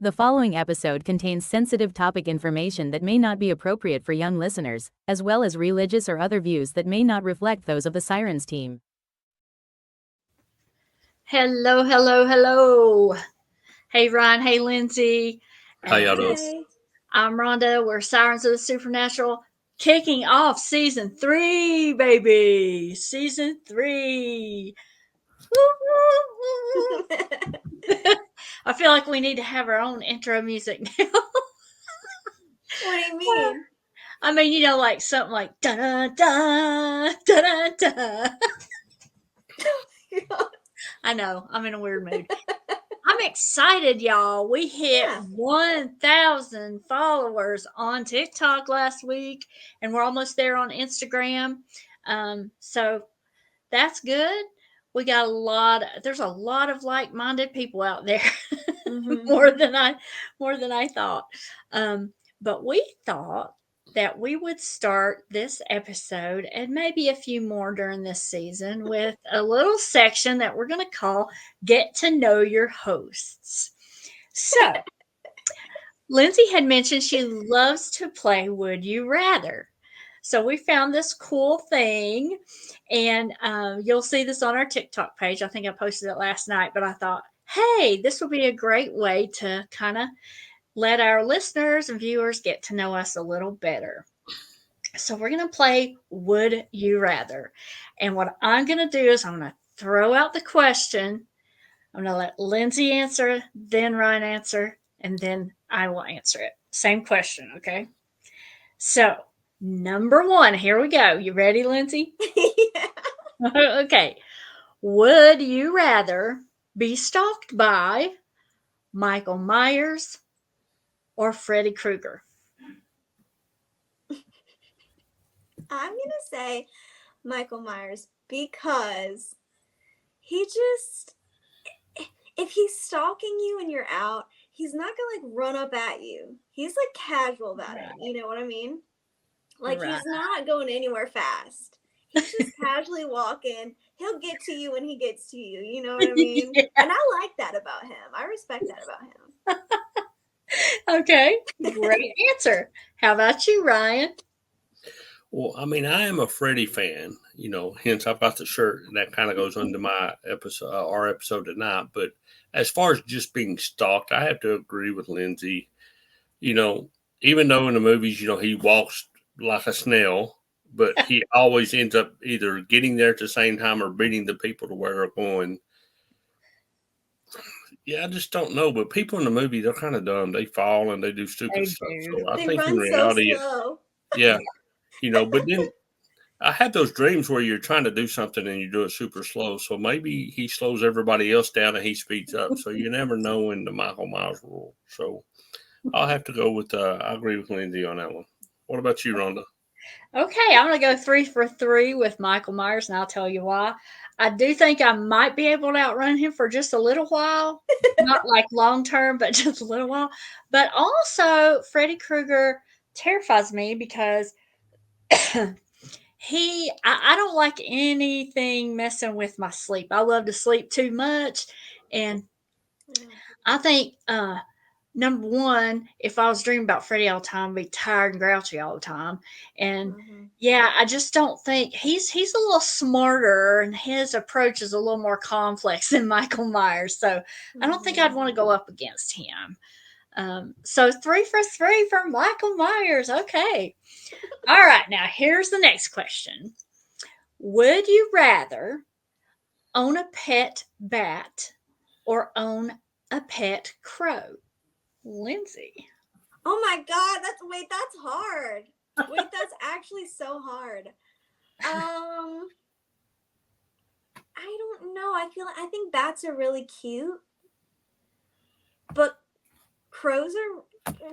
The following episode contains sensitive topic information that may not be appropriate for young listeners, as well as religious or other views that may not reflect those of the Sirens team. Hello, hello, hello. Hey, Ryan. Hey, Lindsay. How y'all doing? Hey. I'm Rhonda. We're Sirens of the Supernatural, kicking off season 3, baby. Season 3. I feel like we need to have our own intro music now. What do you mean? I mean, you know, like something like da da da da da da. I know, I'm in a weird mood. I'm excited, y'all. We hit 1,000 followers on TikTok last week, and we're almost there on Instagram. So that's good. We got there's a lot of like-minded people out there. Mm-hmm. more than I thought. But we thought that we would start this episode and maybe a few more during this season with a little section that we're going to call Get to Know Your Hosts. So, Lindsay had mentioned she loves to play Would You Rather. So we found this cool thing, and you'll see this on our TikTok page. I think I posted it last night, but I thought, hey, this would be a great way to kind of let our listeners and viewers get to know us a little better. So we're going to play Would You Rather. And what I'm going to do is I'm going to throw out the question. I'm going to let Lindsay answer, then Ryan answer, and then I will answer it. Same question, okay? So, number 1, here we go. You ready, Lindsay? Yeah. Okay. Would you rather be stalked by Michael Myers or Freddy Krueger? I'm going to say Michael Myers because he just, if he's stalking you and you're out, he's not going to like run up at you. He's like casual about it. You know what I mean? Like he's not going anywhere fast. He's just casually walking. He'll get to you when he gets to you. You know what I mean? Yeah. And I like that about him. I respect that about him. Okay. Great answer. How about you, Ryan? Well, I mean, I am a Freddy fan, hence I've got the shirt, and that kind of goes into my episode, our episode tonight. But as far as just being stalked, I have to agree with Lindsay. Even though in the movies, he walks like a snail, but he always ends up either getting there at the same time or beating the people to where they're going. Yeah, I just don't know. But people in the movie, they're kind of dumb. They fall and they do stupid stuff. So I They think in run reality, so slow. yeah. But then I have those dreams where you're trying to do something and you do it super slow. So maybe he slows everybody else down and he speeds up. So you never know in the Michael Myers rule. So I'll have to go with, I agree with Lindsay on that one. What about you, Rhonda? Okay, I'm going to go 3 for 3 with Michael Myers, and I'll tell you why. I do think I might be able to outrun him for just a little while. Not like long term, but just a little while. But also, Freddy Krueger terrifies me because I don't like anything messing with my sleep. I love to sleep too much. And I think, number 1, if I was dreaming about Freddy all the time, I'd be tired and grouchy all the time. And yeah, I just don't think he's a little smarter, and his approach is a little more complex than Michael Myers. So I don't think I'd want to go up against him. So 3 for 3 for Michael Myers. Okay. All right. Now here's the next question. Would you rather own a pet bat or own a pet crow? Lindsay. Oh my God, that's hard. Wait, that's actually so hard. I don't know. I think bats are really cute, but crows are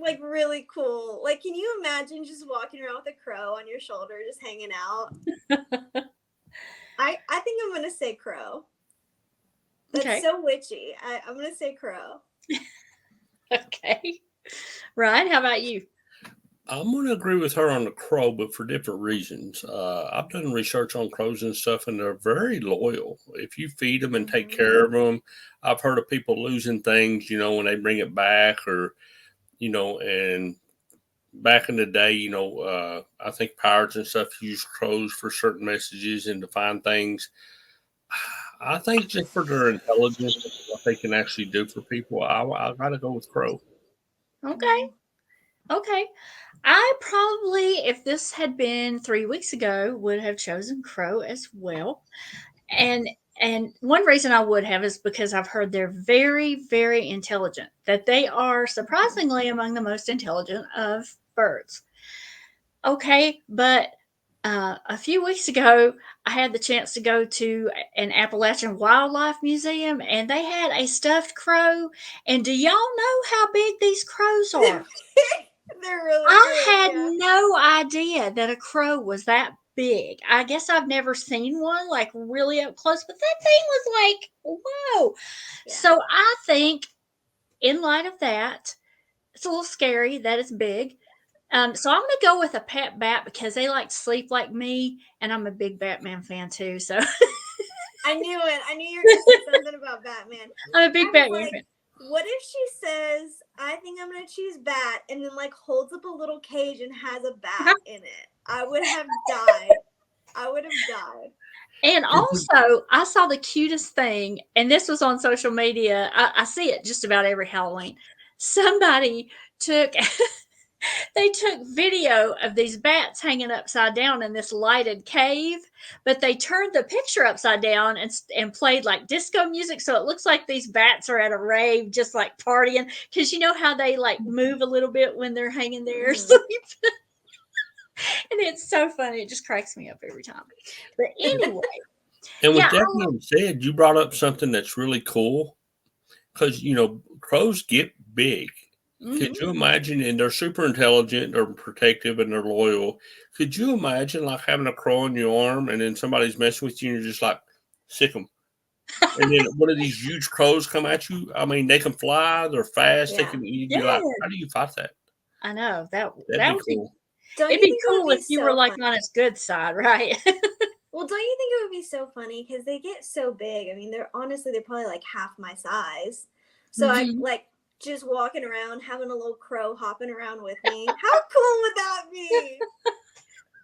like really cool. Like, can you imagine just walking around with a crow on your shoulder, just hanging out? I think I'm gonna say crow. That's so witchy. I'm gonna say crow. Okay. Ryan, how about you? I'm going to agree with her on the crow, but for different reasons. I've done research on crows and stuff, and they're very loyal. If you feed them and take care of them, I've heard of people losing things, when they bring it back, or and back in the day, I think pirates and stuff use crows for certain messages and to find things. I think just for their intelligence and what they can actually do for people, I got to go with crow. Okay. Okay. I probably, if this had been 3 weeks ago, would have chosen crow as well. And one reason I would have is because I've heard they're very, very intelligent, that they are surprisingly among the most intelligent of birds. Okay, but a few weeks ago, I had the chance to go to an Appalachian Wildlife Museum, and they had a stuffed crow. And do y'all know how big these crows are? They're really I big, had yeah. no idea that a crow was that big. I guess I've never seen one like really up close, but that thing was like, whoa. Yeah. So I think, in light of that, it's a little scary that it's big. So I'm going to go with a pet bat because they like to sleep like me, and I'm a big Batman fan too. So I knew it. I knew you were going to say something about Batman. I'm a big I was Batman like, fan. what if she says, I think I'm going to choose bat, and then like holds up a little cage and has a bat in it? I would have died. I would have died. And also, I saw the cutest thing, and this was on social media. I see it just about every Halloween. Somebody took they took video of these bats hanging upside down in this lighted cave, but they turned the picture upside down and played like disco music, so it looks like these bats are at a rave, just like partying. Because you know how they like move a little bit when they're hanging there asleep. And it's so funny. It just cracks me up every time. But anyway. And with Yeah, that being said, you brought up something that's really cool because, crows get big. Could you imagine? And they're super intelligent, they're protective, and they're loyal. Could you imagine like having a crow on your arm and then somebody's messing with you and you're just like, sick them? And then one of these huge crows come at you. I mean, they can fly, they're fast, Yeah. you'd be like, how do you fight that? I know. That That'd would be cool. it'd be cool if you were like on its good side, right? Well, don't you think it would be so funny because they get so big? I mean, they're probably like half my size. So I like just walking around, having a little crow hopping around with me. How cool would that be?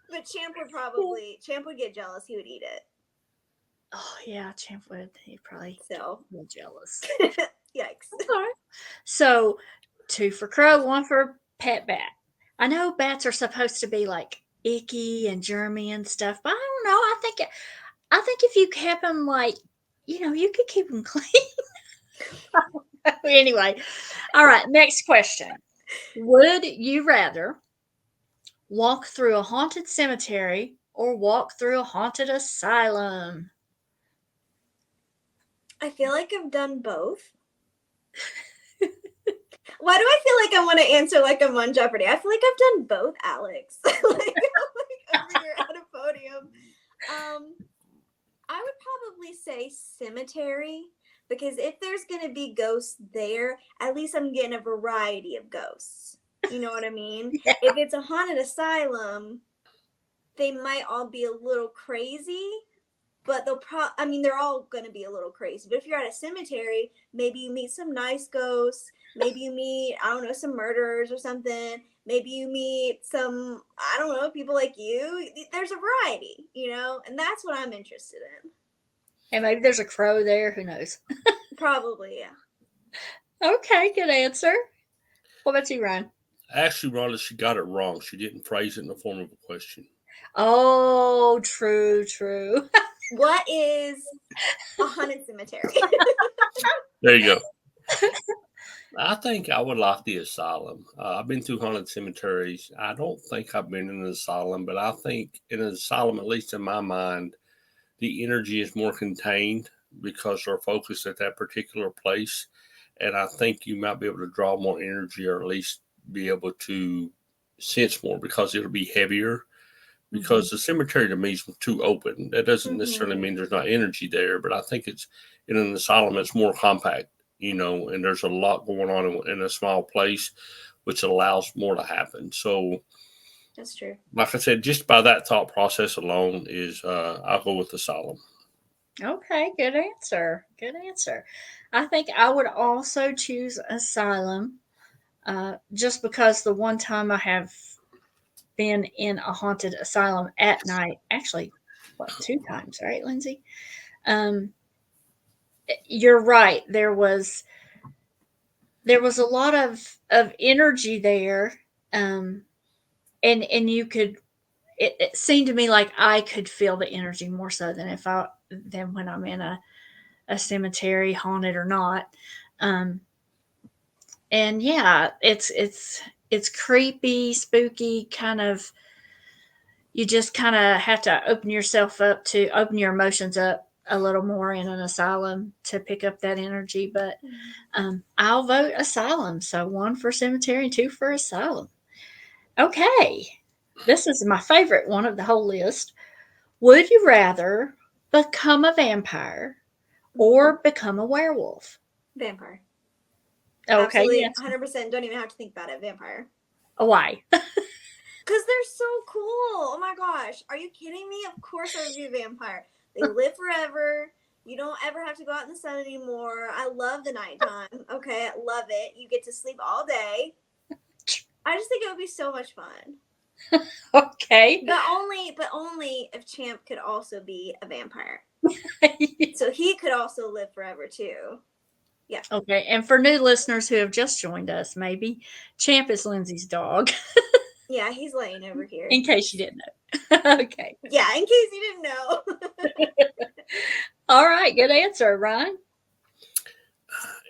But Champ would get jealous. He would eat it. Oh yeah, Champ would. He'd probably be jealous. Yikes. Okay. So 2 for crow, 1 for pet bat. I know bats are supposed to be like icky and germy and stuff, but I don't know. I think if you kept them like, you could keep them clean. Anyway, all right. Next question: would you rather walk through a haunted cemetery or walk through a haunted asylum? I feel like I've done both. Why do I feel like I want to answer like I'm on Jeopardy? I feel like I've done both, Alex. like over here at a podium. I would probably say cemetery because if there's going to be ghosts there, at least I'm getting a variety of ghosts. You know what I mean? Yeah. If it's a haunted asylum, they might all be a little crazy, but they're all going to be a little crazy. But if you're at a cemetery, maybe you meet some nice ghosts. Maybe you meet, I don't know, some murderers or something. Maybe you meet some, I don't know, people like you. There's a variety, and that's what I'm interested in. And maybe there's a crow there. Who knows? Probably, yeah. Okay, good answer. What about you, Ryan? Actually, Rhonda, she got it wrong. She didn't phrase it in the form of a question. Oh, true. What is a haunted cemetery? There you go. I think I would like the asylum. I've been through haunted cemeteries. I don't think I've been in an asylum, but I think in an asylum, at least in my mind, the energy is more contained because they're focused at that particular place. And I think you might be able to draw more energy or at least be able to sense more because it'll be heavier. Because the cemetery to me is too open. That doesn't necessarily mean there's not energy there, but I think it's in an asylum, it's more compact, and there's a lot going on in a small place. which allows more to happen. So, That's true. like I said, just by that thought process alone is I'll go with asylum. Okay, good answer. Good answer. I think I would also choose asylum, just because the one time I have been in a haunted asylum at night, actually, what, two times, right, Lindsay? Um, you're right. There was a lot of energy there, um, and you could. It seemed to me like I could feel the energy more so than when I'm in a cemetery, haunted or not. Um, and yeah, it's creepy, spooky, kind of. You just kind of have to open your emotions up a little more in an asylum to pick up that energy. But I'll vote asylum. So 1 for cemetery and 2 for asylum. Okay, this is my favorite one of the whole list. Would you rather become a vampire or become a werewolf? Vampire. Okay, Absolutely, yes. 100%. Don't even have to think about it. Vampire. Why? Because they're so cool. Oh my gosh. Are you kidding me? Of course I would be a vampire. They live forever. You don't ever have to go out in the sun anymore. I love the nighttime. Okay, I love it. You get to sleep all day. I just think it would be so much fun. Okay. But only if Champ could also be a vampire. So he could also live forever too. Yeah. Okay, and for new listeners who have just joined us, maybe Champ is Lindsay's dog. Yeah, he's laying over here. In case you didn't know. Okay. Yeah, in case you didn't know. All right, good answer, Ryan.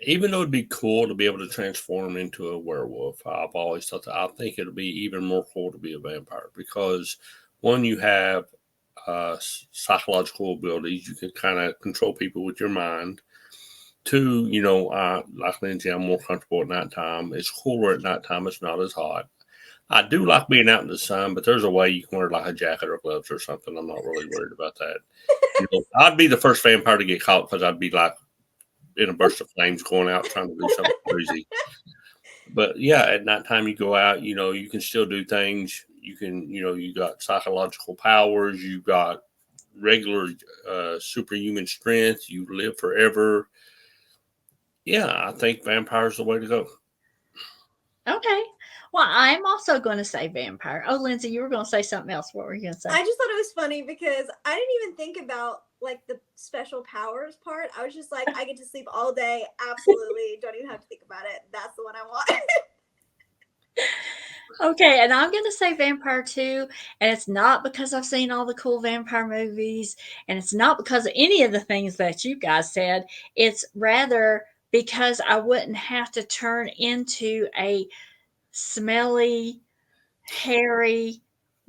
Even though it'd be cool to be able to transform into a werewolf, I've always thought that I think it'll be even more cool to be a vampire because one, you have psychological abilities. You can kind of control people with your mind. Two, like Lindsay, I'm more comfortable at nighttime. It's cooler at nighttime. It's not as hot. I do like being out in the sun, but there's a way you can wear like a jacket or gloves or something. I'm not really worried about that. I'd be the first vampire to get caught because I'd be like in a burst of flames going out trying to do something crazy. But yeah, at nighttime you go out, you can still do things. You can, you got psychological powers. You got regular superhuman strength. You live forever. Yeah, I think vampire's the way to go. Okay. Well, I'm also going to say vampire. Oh, Lindsay, you were going to say something else. What were you going to say? I just thought it was funny because I didn't even think about like the special powers part. I was just like, I get to sleep all day. Absolutely. Don't even have to think about it. That's the one I want. Okay, and I'm going to say vampire too. And it's not because I've seen all the cool vampire movies, and it's not because of any of the things that you guys said. It's rather because I wouldn't have to turn into a smelly, hairy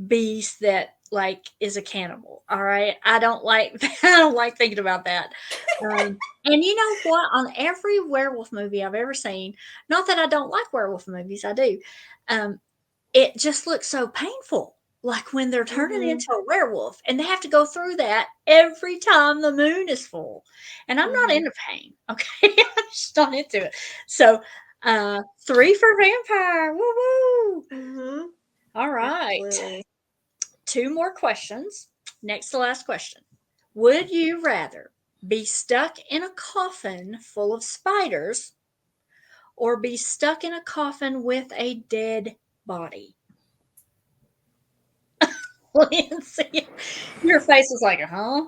beast that like is a cannibal. All right, I don't like I don't like thinking about that. And you know what? On every werewolf movie I've ever seen, not that I don't like werewolf movies, I do. It just looks so painful. Like when they're turning into a werewolf and they have to go through that every time the moon is full. And I'm not into pain. Okay. I'm just not into it. So 3 for vampire. Woo woo. All right. Absolutely. 2 more questions. Next to last question. Would you rather be stuck in a coffin full of spiders or be stuck in a coffin with a dead body? Lindsay, your face is like, huh?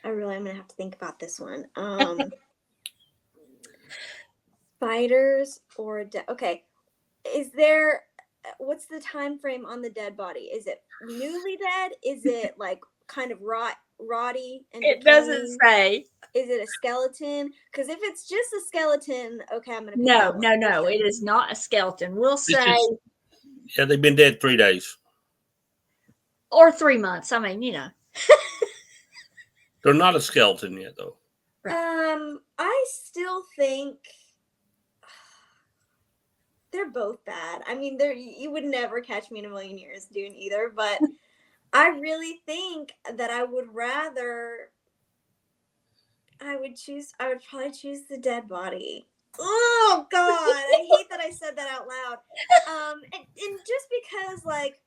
I really am gonna have to think about this one. Spiders or okay. Is there what's the time frame on the dead body? Is it newly dead? Is it like kind of rotty and It doesn't say. Is it a skeleton? Because if it's just a skeleton, okay, I'm gonna pick No, that no, one. no. It is not a skeleton. We'll say, Yeah, they've been dead 3 days. or 3 months. I mean, They're not a skeleton yet, though. I still think they're both bad. I mean, you would never catch me in a million years doing either, but I really think that I would probably choose the dead body. Oh God, I hate that I said that out loud. And just because, like,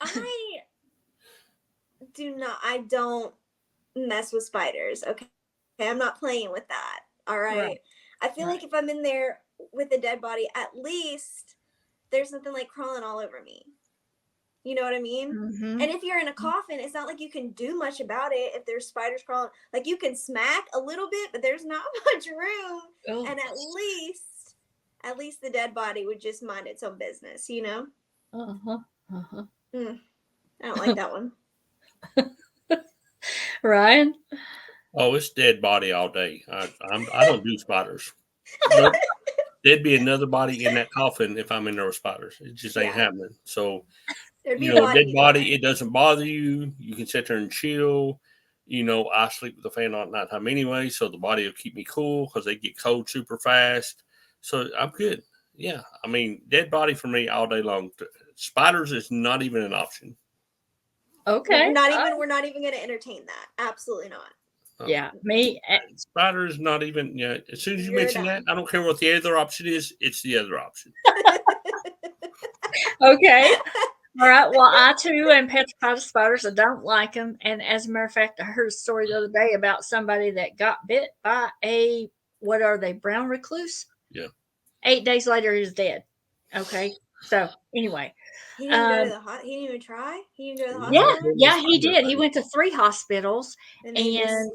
I don't mess with spiders. Okay, I'm not playing with that. All right. Right. I feel like if I'm in there with a dead body, at least there's nothing like crawling all over me. You know what I mean? Mm-hmm. And if you're in a coffin, it's not like you can do much about it if there's spiders crawling. Like, you can smack a little bit, but there's not much room. Oh. And at least the dead body would just mind its own business, you know? Uh-huh. Uh-huh. I don't like that one. Ryan? Oh, it's dead body all day. I don't do spiders. Nope. There'd be another body in that coffin if I'm in there with spiders. It just ain't happening. So, There'd be you a know, body dead either way. body, it doesn't bother you. You can sit there and chill. You know, I sleep with the fan on at nighttime anyway, so the body will keep me cool because they get cold super fast. So I'm good. Yeah, I mean, dead body for me all day long. Spiders is not even an option. Okay. We're not even going to entertain that. Absolutely not. Yeah, me. Spider is not even. Yeah, as soon as you You're mention that, I don't care what the other option is. It's the other option. Okay. All right. Well, I too am petrified of spiders. I don't like them. And as a matter of fact, I heard a story the other day about somebody that got bit by a, what are they, brown recluse? Yeah. 8 days later, he was dead. Okay. So anyway. He didn't go to the he didn't even try? He didn't go to the hospital? Yeah, he did. He went to 3 hospitals and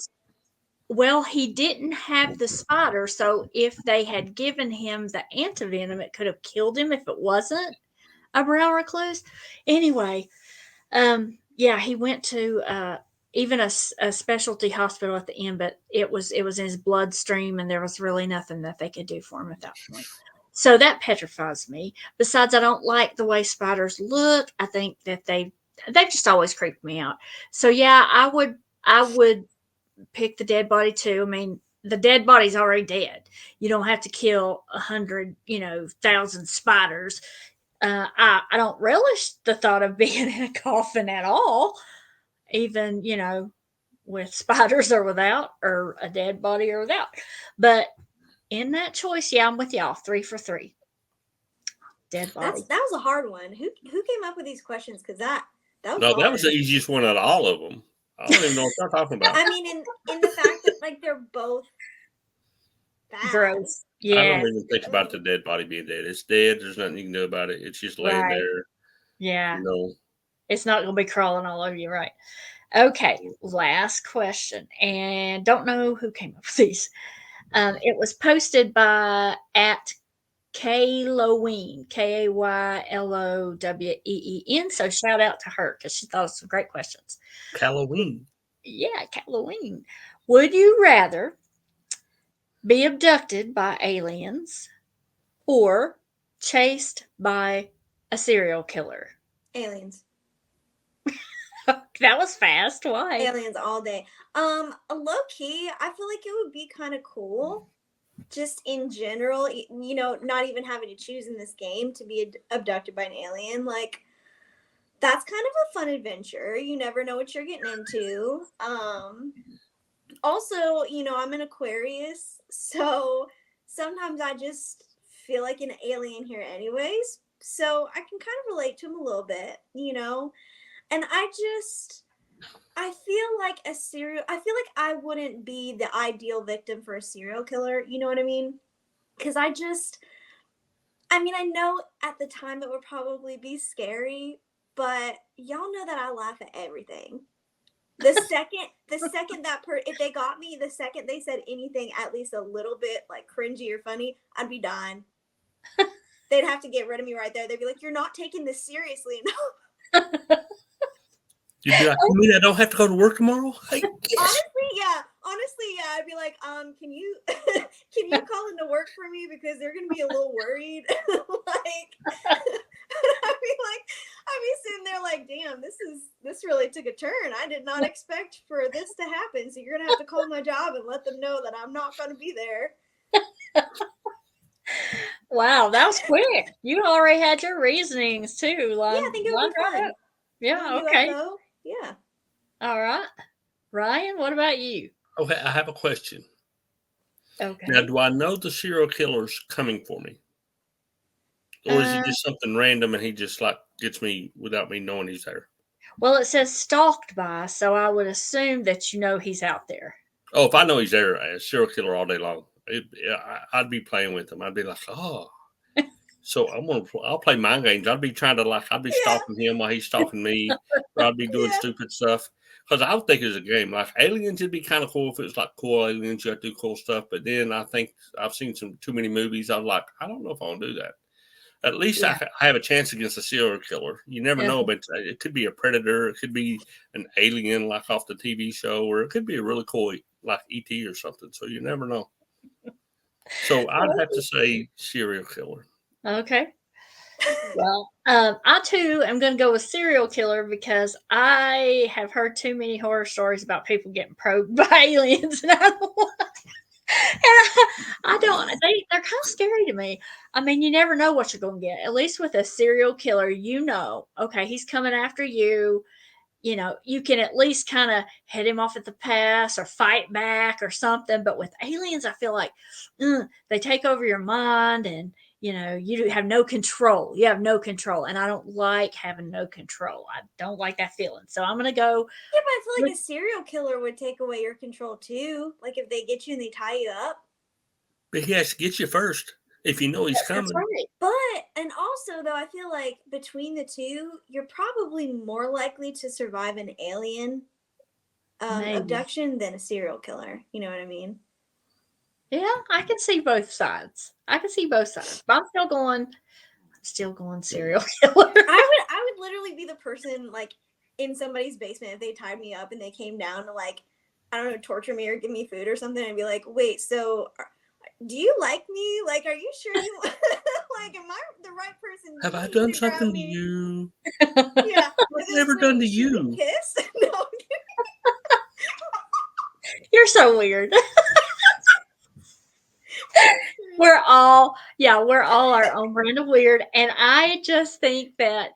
well, he didn't have the spider, so if they had given him the antivenom, it could have killed him if it wasn't a brown recluse. Anyway, yeah, he went to even a specialty hospital at the end, but it was in his bloodstream, and there was really nothing that they could do for him at that point. So that petrifies me. Besides, I don't like the way spiders look. I think that they just always creep me out. So yeah, I would pick the dead body too. I mean, the dead body's already dead. You don't have to kill 100, 1,000 spiders. I don't relish the thought of being in a coffin at all, even, with spiders or without, or a dead body or without. But in that choice, yeah, I'm with y'all. 3 for 3. Dead body. That was a hard one. Who came up with these questions? Because that was No, hard. that was the easiest one out of all of them. I don't even know what you're talking about. I mean, in the fact that, like, they're both bad. Gross. Yeah. I don't even think about the dead body being dead. It's dead. There's nothing you can do about it. It's just laying there. Yeah. You know. It's not going to be crawling all over you, right? Okay, last question. And don't know who came up with these. It was posted by at Kayloween, Kayloween. So shout out to her because she thought of some great questions. Halloween. Yeah, Halloween. Would you rather be abducted by aliens or chased by a serial killer? Aliens. That was fast. Why? Aliens all day. Low key, I feel like it would be kind of cool, just in general. Not even having to choose in this game to be abducted by an alien. Like, that's kind of a fun adventure. You never know what you're getting into. Also, I'm an Aquarius, so sometimes I just feel like an alien here anyways. So I can kind of relate to him a little bit, And I feel like I I wouldn't be the ideal victim for a serial killer, you know what I mean? Because I know at the time it would probably be scary, but y'all know that I laugh at everything. The second if they got me, the second they said anything at least a little bit like cringy or funny, I'd be dying. They'd have to get rid of me right there. They'd be like, "You're not taking this seriously enough." You'd be like, "You mean I don't have to go to work tomorrow?" Hey, yes. Honestly, yeah. I'd be like, can you call into work for me because they're gonna be a little worried. I'd be sitting there like, damn, this really took a turn. I did not expect for this to happen. So you're gonna have to call my job and let them know that I'm not gonna be there. Wow, that was quick. You already had your reasonings too. Yeah, I think it would be fun. Yeah, okay. UFO. Yeah. All right. Ryan, what about you? Okay, I have a question. Okay. Now, do I know the serial killer's coming for me? Or is it just something random and he just like gets me without me knowing he's there? Well, it says stalked by, so I would assume that you know he's out there. Oh, if I know he's there, a serial killer all day long, I'd be playing with him. I'd be like, oh. So I'll play mind games. I'd be trying to I'd be stalking him while he's stalking me, or I'd be doing stupid stuff. Because I would think it's a game. Like aliens, it'd be kind of cool if it was like cool aliens. You have to do cool stuff. But then I think I've seen too many movies. I'm like, I don't know if I want to do that. At least I have a chance against a serial killer. You never know, but it could be a predator. It could be an alien like off the TV show, or it could be a really cool like ET or something. So you never know. So I'd have to say serial killer. Okay. Well, I too am going to go with serial killer because I have heard too many horror stories about people getting probed by aliens, and I don't want. I don't. They're kind of scary to me. I mean, you never know what you're going to get. At least with a serial killer, okay, he's coming after you. You can at least kind of head him off at the pass or fight back or something. But with aliens, I feel like they take over your mind and, you have no control. You have no control. And I don't like having no control. I don't like that feeling. So I'm going to go. Yeah, but I feel like a serial killer would take away your control too. Like if they get you and they tie you up. But he has to get you first if you know he's coming. That's right. And also though, I feel like between the two, you're probably more likely to survive an alien abduction than a serial killer. You know what I mean? Yeah, I can see both sides. But I'm still going serial killer. I would literally be the person like in somebody's basement if they tied me up and they came down to like, I don't know, torture me or give me food or something. I'd be like, wait, so do you like me? Like, are you sure you like, am I the right person? Have I done something to you? Yeah. I've never done to you. Kiss? No. You're so weird. We're all our own brand of weird. And I just think that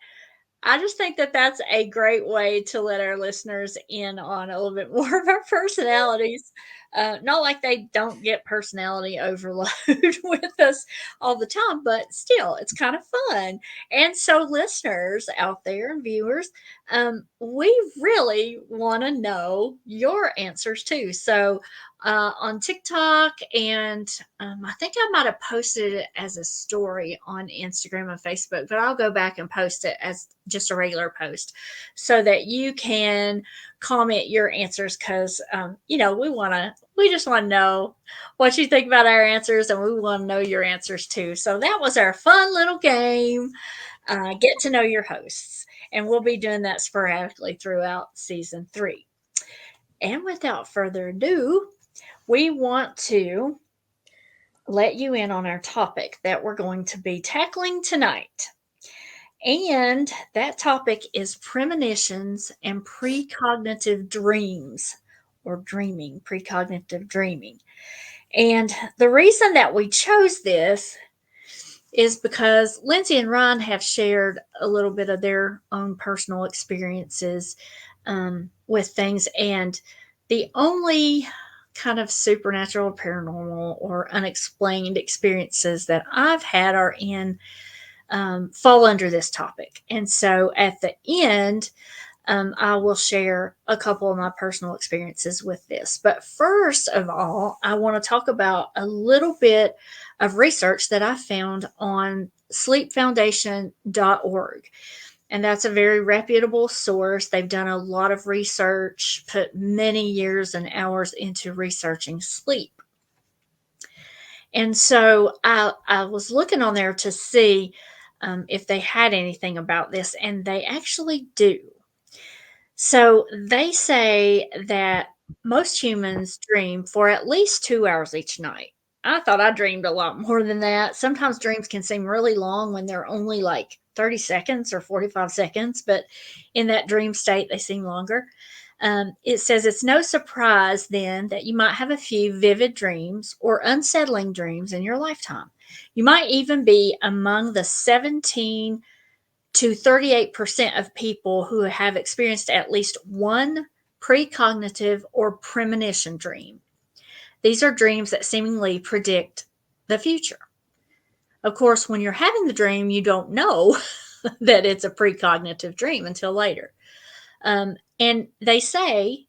that's a great way to let our listeners in on a little bit more of our personalities. Not like they don't get personality overload with us all the time, but still, it's kind of fun. And so, listeners out there and viewers, we really want to know your answers too. So, on TikTok, and I think I might have posted it as a story on Instagram and Facebook, but I'll go back and post it as just a regular post so that you can comment your answers because, we just want to know what you think about our answers, and we want to know your answers too. So that was our fun little game, get to know your hosts, and we'll be doing that sporadically throughout season 3. And without further ado, we want to let you in on our topic that we're going to be tackling tonight. And that topic is premonitions and precognitive dreams, or dreaming, precognitive dreaming. And the reason that we chose this is because Lindsay and Ryan have shared a little bit of their own personal experiences with things. And the only kind of supernatural, paranormal, or unexplained experiences that I've had are fall under this topic. And so at the end, I will share a couple of my personal experiences with this. But first of all, I want to talk about a little bit of research that I found on sleepfoundation.org. And that's a very reputable source. They've done a lot of research, put many years and hours into researching sleep. And so I was looking on there to see if they had anything about this, and they actually do. So they say that most humans dream for at least 2 hours each night. I thought I dreamed a lot more than that. Sometimes dreams can seem really long when they're only like 30 seconds or 45 seconds, but in that dream state, they seem longer. It says it's no surprise then that you might have a few vivid dreams or unsettling dreams in your lifetime. You might even be among the 17 to 38% of people who have experienced at least one precognitive or premonition dream. These are dreams that seemingly predict the future. Of course, when you're having the dream, you don't know that it's a precognitive dream until later. And they say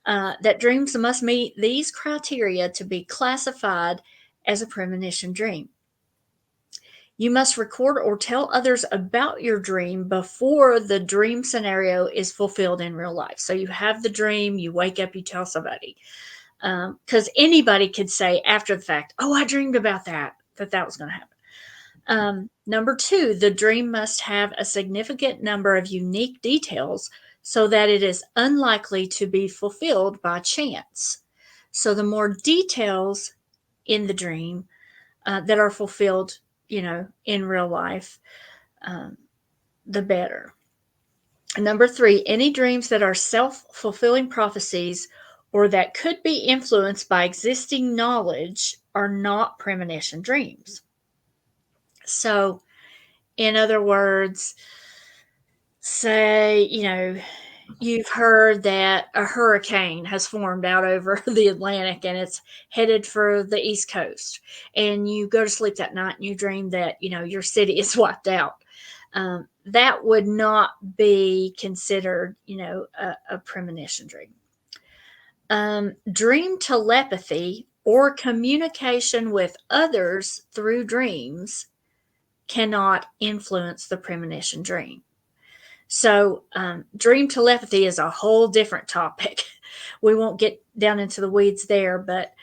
that dreams must meet these criteria to be classified as a premonition dream. You must record or tell others about your dream before the dream scenario is fulfilled in real life. So you have the dream, you wake up, you tell somebody. Because anybody could say after the fact, oh, I dreamed about that was going to happen. Number 2, the dream must have a significant number of unique details so that it is unlikely to be fulfilled by chance. So the more details in the dream that are fulfilled, in real life, the better. Number 3, any dreams that are self-fulfilling prophecies or that could be influenced by existing knowledge are not premonition dreams. So, in other words, say, you've heard that a hurricane has formed out over the Atlantic and it's headed for the East Coast. And you go to sleep that night and you dream that, your city is wiped out. That would not be considered, a premonition dream. Dream telepathy or communication with others through dreams cannot influence the premonition dream. So dream telepathy is a whole different topic. We won't get down into the weeds there, but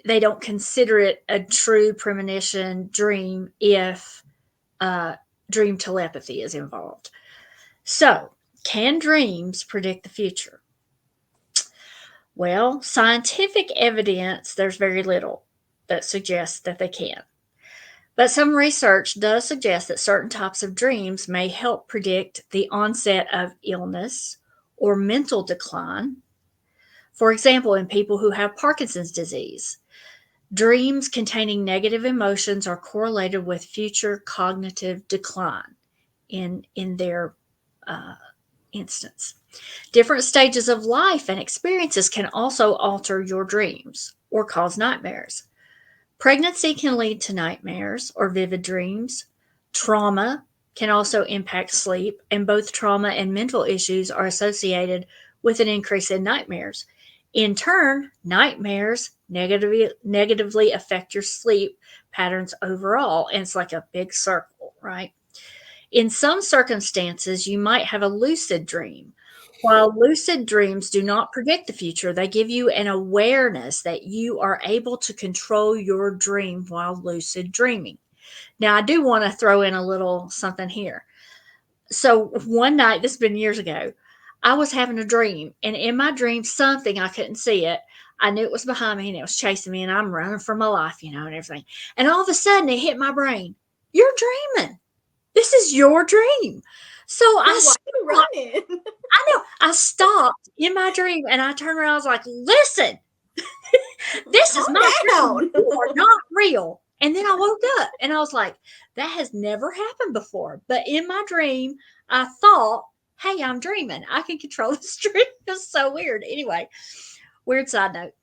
they don't consider it a true premonition dream if dream telepathy is involved. So, can dreams predict the future? Well, scientific evidence, there's very little that suggests that they can. But some research does suggest that certain types of dreams may help predict the onset of illness or mental decline. For example, in people who have Parkinson's disease, dreams containing negative emotions are correlated with future cognitive decline in their instance. Different stages of life and experiences can also alter your dreams or cause nightmares. Pregnancy can lead to nightmares or vivid dreams. Trauma can also impact sleep, and both trauma and mental issues are associated with an increase in nightmares. In turn, nightmares negatively affect your sleep patterns overall, and it's like a big circle, right? In some circumstances, you might have a lucid dream. While lucid dreams do not predict the future, they give you an awareness that you are able to control your dream while lucid dreaming. Now, I do want to throw in a little something here. So one night, this has been years ago, I was having a dream, and in my dream, something, I couldn't see it. I knew it was behind me, and it was chasing me, and I'm running for my life, and everything. And all of a sudden, it hit my brain. You're dreaming. This is your dream. So I stopped in my dream and I turned around. I was like, listen, this is my dream. You are not real. And then I woke up and I was like, that has never happened before. But in my dream, I thought, hey, I'm dreaming. I can control this dream. It's so weird. Anyway, weird side note.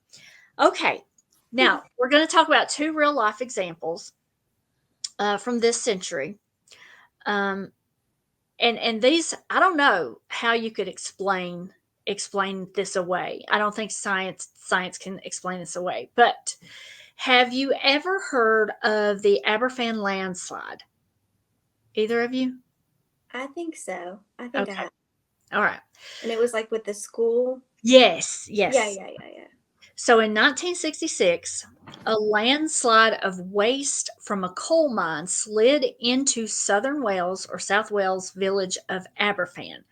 Okay. Now we're going to talk about 2 real life examples from this century. And these, I don't know how you could explain this away. I don't think science can explain this away. But have you ever heard of the Aberfan landslide? Either of you? I think so. I think I have. All right. And it was like with the school? Yes. Yeah. So in 1966, a landslide of waste from a coal mine slid into southern Wales or South Wales village of Aberfan.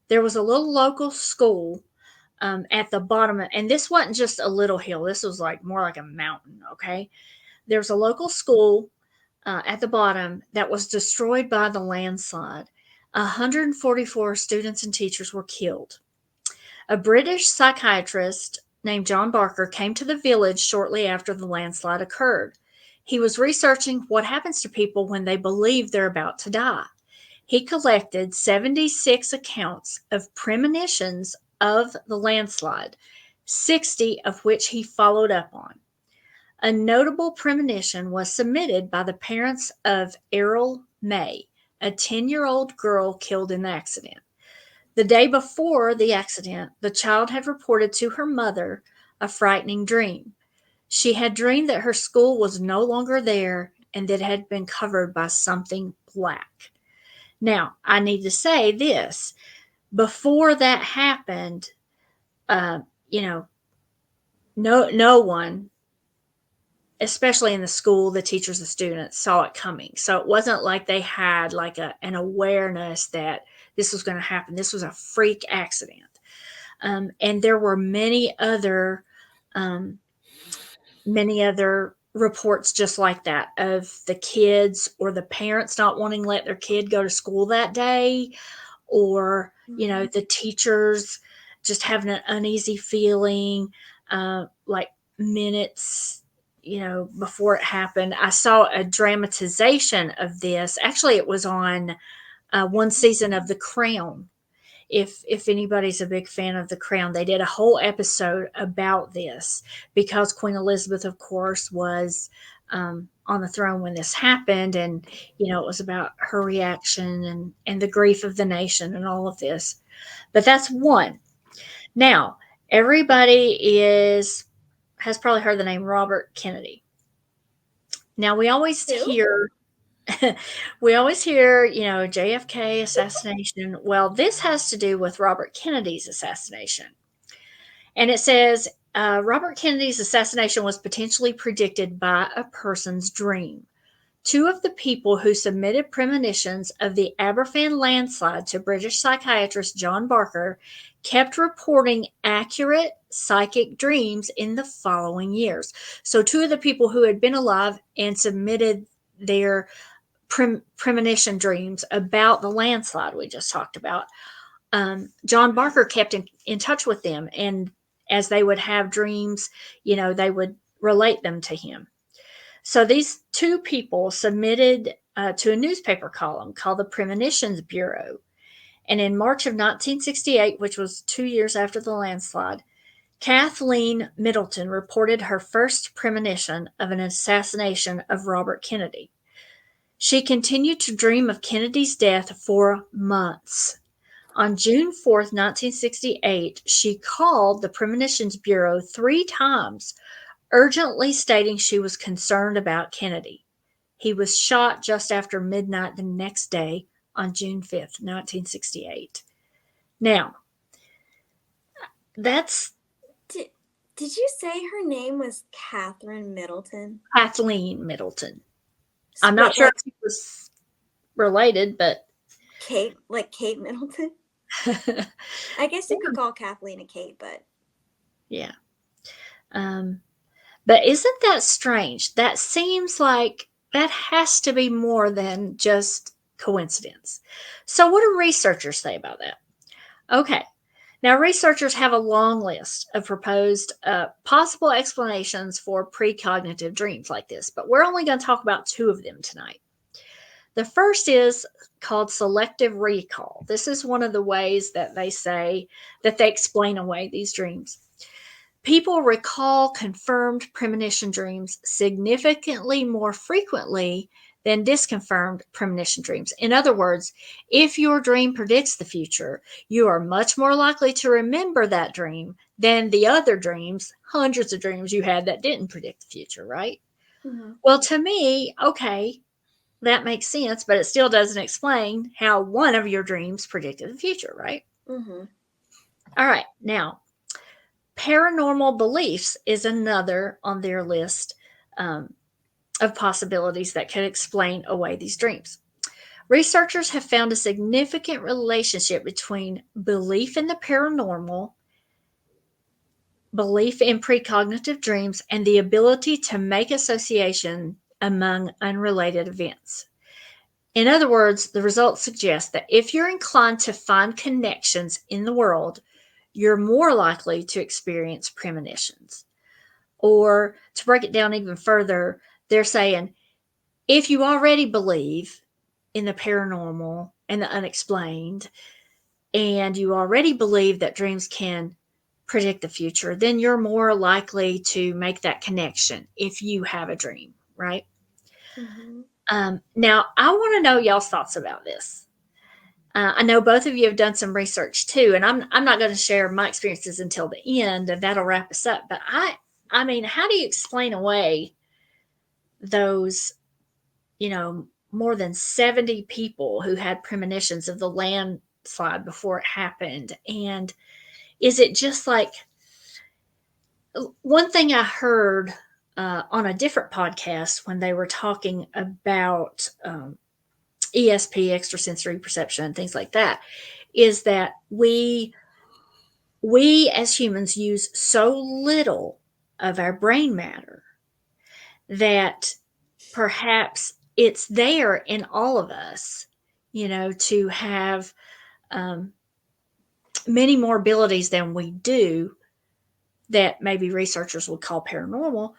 There was a little local school at the bottom, and this wasn't just a little hill. This was more like a mountain, okay? There was a local school at the bottom that was destroyed by the landslide. 144 students and teachers were killed. A British psychiatrist named John Barker came to the village shortly after the landslide occurred. He was researching what happens to people when they believe they're about to die. He collected 76 accounts of premonitions of the landslide. 60 of which he followed up on. A notable premonition was submitted by the parents of Errol May, a 10-year-old girl killed in the accident. The day before the accident, the child had reported to her mother a frightening dream. She had dreamed that her school was no longer there and that it had been covered by something black. Now, I need to say this. Before that happened, you know, no one, especially in the school, the teachers, the students, saw it coming. So it wasn't like they had like an awareness that this was going to happen. This was a freak accident. And there were um, many other reports just like that of the kids or the parents not wanting to let their kid go to school that day, or the teachers just having an uneasy feeling, like minutes before it happened. I saw a dramatization of this. Actually, it was on one season of The Crown. If anybody's a big fan of The Crown, they did a whole episode about this because Queen Elizabeth, of course, was on the throne when this happened, and it was about her reaction and the grief of the nation and all of this. But that's one. Now, everybody has probably heard the name Robert Kennedy. Now, we always hear JFK assassination. Well, this has to do with Robert Kennedy's assassination. And it says Robert Kennedy's assassination was potentially predicted by a person's dream. Two of the people who submitted premonitions of the Aberfan landslide to British psychiatrist John Barker kept reporting accurate psychic dreams in the following years. So two of the people who had been alive and submitted their premonition dreams about the landslide we just talked about, John Barker kept in touch with them, and as they would have dreams, they would relate them to him. So these two people submitted to a newspaper column called the Premonitions Bureau. And in March of 1968, which was 2 years after the landslide, Kathleen Middleton reported her first premonition of an assassination of Robert Kennedy. She continued to dream of Kennedy's death for months. On June 4th, 1968, she called the Premonitions Bureau 3 times, urgently stating she was concerned about Kennedy. He was shot just after midnight the next day on June 5th, 1968. Now, that's... Did you say her name was Catherine Middleton? Kathleen Middleton. I'm not sure if she was related, but... Kate Middleton? I guess you could call Kathleen a Kate, but... Yeah. But isn't that strange? That seems like that has to be more than just coincidence. So what do researchers say about that? Okay. Now, researchers have a long list of proposed possible explanations for precognitive dreams like this, but we're only going to talk about 2 of them tonight. The first is called selective recall. This is one of the ways that they say that they explain away these dreams. People recall confirmed premonition dreams significantly more frequently than disconfirmed premonition dreams. In other words, if your dream predicts the future, you are much more likely to remember that dream than the other dreams, hundreds of dreams you had that didn't predict the future, right? Mm-hmm. Well, to me, okay, that makes sense, but it still doesn't explain how one of your dreams predicted the future, right? Mm-hmm. All right, now, paranormal beliefs is another on their list of possibilities that could explain away these dreams. Researchers have found a significant relationship between belief in the paranormal, belief in precognitive dreams, and the ability to make association among unrelated events. In other words, the results suggest that if you're inclined to find connections in the world, you're more likely to experience premonitions. Or to break it down even further, they're saying if you already believe in the paranormal and the unexplained, and you already believe that dreams can predict the future, then you're more likely to make that connection if you have a dream, right? Now, I want to know y'all's thoughts about this. I know both of you have done some research too, and I'm not going to share my experiences until the end, and that'll wrap us up. But I mean, how do you explain away those, more than 70 people who had premonitions of the landslide before it happened? And is it just like one thing I heard on a different podcast when they were talking about ESP, extrasensory perception, and things like that, is that we as humans use so little of our brain matter that perhaps it's there in all of us, to have many more abilities than we do that maybe researchers would call paranormal,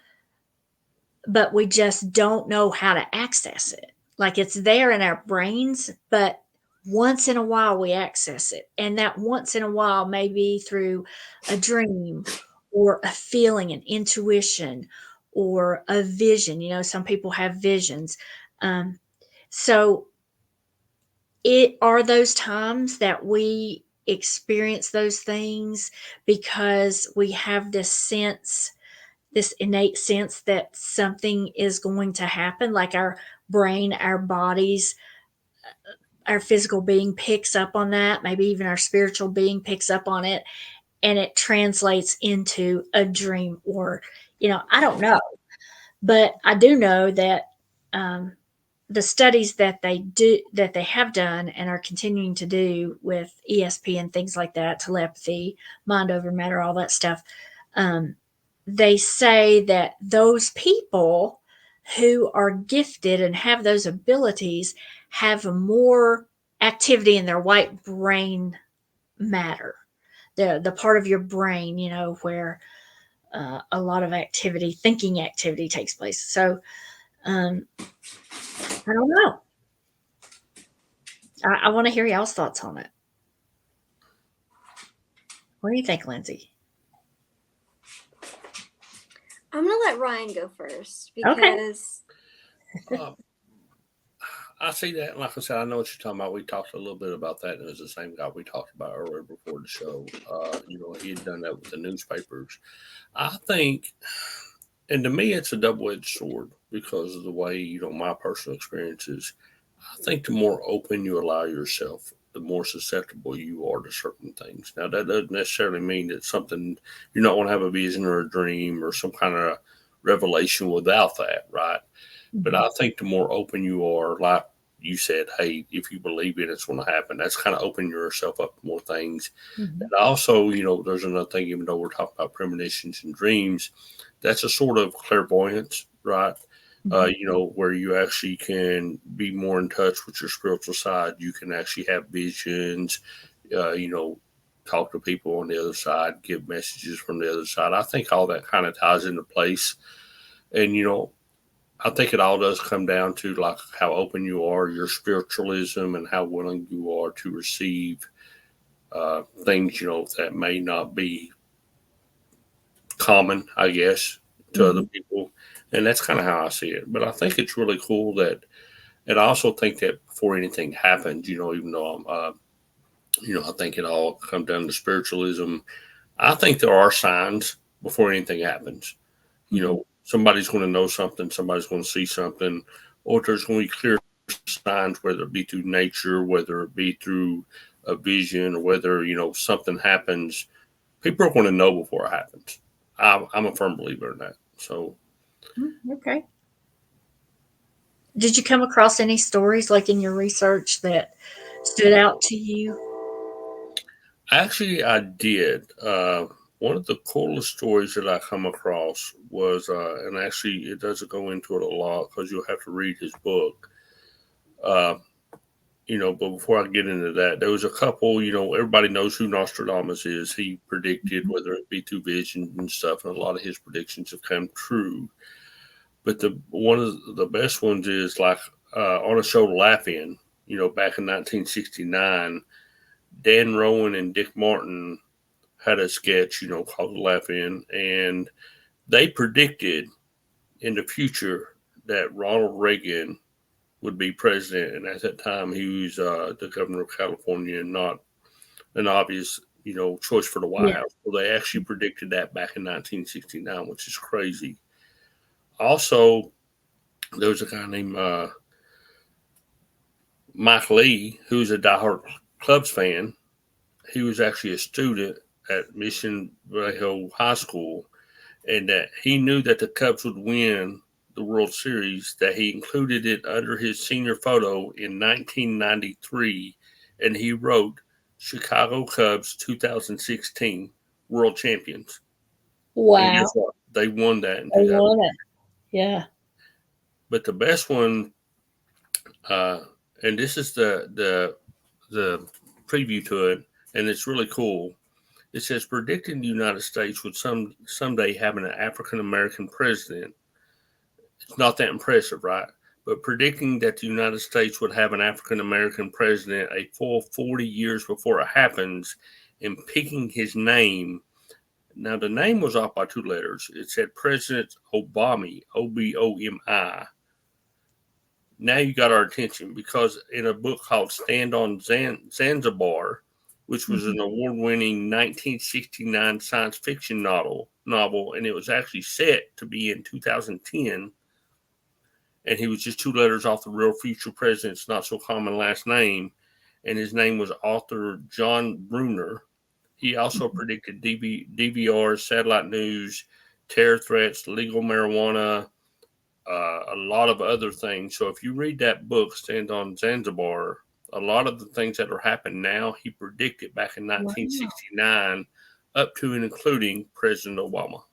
but we just don't know how to access it. Like it's there in our brains, but once in a while we access it. And that once in a while may be through a dream or a feeling, an intuition, or a vision. Some people have visions. So it are those times that we experience those things because we have this innate sense that something is going to happen, like our brain, our bodies, our physical being picks up on that, maybe even our spiritual being picks up on it, and it translates into a dream, or I don't know, but I do know that the studies that they have done and are continuing to do with ESP and things like that, telepathy, mind over matter, all that stuff, they say that those people who are gifted and have those abilities have more activity in their white brain matter, the part of your brain, where a lot of thinking activity takes place. So I don't know. I want to hear y'all's thoughts on it. What do you think, Lindsay? I'm going to let Ryan go first because... Okay. I see that. Like I said, I know what you're talking about. We talked a little bit about that. And it was the same guy we talked about earlier before the show. He had done that with the newspapers. I think, and to me, it's a double-edged sword because of the way, my personal experiences. I think the more open you allow yourself, the more susceptible you are to certain things. Now, that doesn't necessarily mean that something, you're not going to have a vision or a dream or some kind of revelation without that, right? Mm-hmm. But I think the more open you are, like you said, hey, if you believe it, it's going to happen. That's kind of opening yourself up to more things. Mm-hmm. And also, there's another thing, even though we're talking about premonitions and dreams, that's a sort of clairvoyance, right? Mm-hmm. Where you actually can be more in touch with your spiritual side. You can actually have visions, talk to people on the other side, give messages from the other side. I think all that kind of ties into place. And, I think it all does come down to like how open you are, your spiritualism, and how willing you are to receive things, that may not be common, I guess, to mm-hmm. other people. And that's kind of how I see it. But I think it's really cool that, and I also think that before anything happens, even though I'm, I think it all comes down to spiritualism. I think there are signs before anything happens. Mm-hmm. Somebody's going to know something, somebody's going to see something, or there's going to be clear signs, whether it be through nature, whether it be through a vision, or whether, something happens. People are going to know before it happens. I'm a firm believer in that. So. Okay. Did you come across any stories like in your research that stood out to you? Actually, I did. One of the coolest stories that I come across was, and actually it doesn't go into it a lot because you'll have to read his book. But before I get into that, there was a couple, everybody knows who Nostradamus is. He predicted, whether it be through vision and stuff, and a lot of his predictions have come true. But one of the best ones is like on a show Laugh-In, back in 1969, Dan Rowan and Dick Martin had a sketch, called Laugh In, and they predicted in the future that Ronald Reagan would be president, and at that time he was the governor of California, and not an obvious, choice for the White Yeah. House. So they actually predicted that back in 1969, which is crazy. Also, there was a guy named Mike Lee, who's a diehard Cubs fan. He was actually a student at Mission Viejo High School, and that he knew that the Cubs would win the World Series, that he included it under his senior photo in 1993, and he wrote Chicago Cubs 2016 World Champions. And Wow. guess what? They won that in I 2000. love it. Yeah. But the best one, and this is the preview to it, and it's really cool. It says predicting the United States would someday have an African American president. It's not that impressive, right? But predicting that the United States would have an African American president a full 40 years before it happens, and picking his name. Now the name was off by 2 letters. It said President Obama, Obomi. Now you got our attention, because in a book called Stand on Zanzibar, which was an award-winning 1969 science fiction novel, and it was actually set to be in 2010, and he was just 2 letters off the real future president's not so common last name, and his name was author John Brunner. He also predicted DVR, satellite news, terror threats, legal marijuana, a lot of other things. So if you read that book, Stand on Zanzibar, a lot of the things that are happening now, he predicted back in 1969, up to and including President Obama.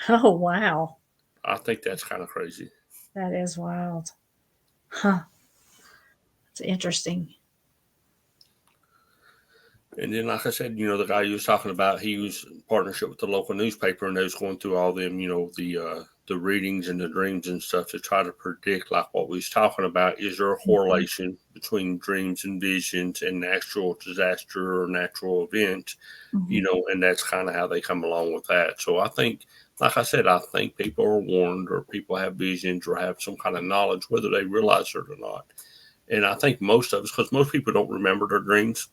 Oh, wow. I think that's kind of crazy. That is wild. Huh. It's interesting. And then, like I said, the guy you was talking about, he was in partnership with the local newspaper, and they was going through all them, the readings and the dreams and stuff to try to predict, like what we was talking about. Is there a correlation between dreams and visions and natural disaster or natural event? And that's kind of how they come along with that. So I think, like I said, I think people are warned, or people have visions, or have some kind of knowledge, whether they realize it or not. And I think most of us, because most people don't remember their dreams.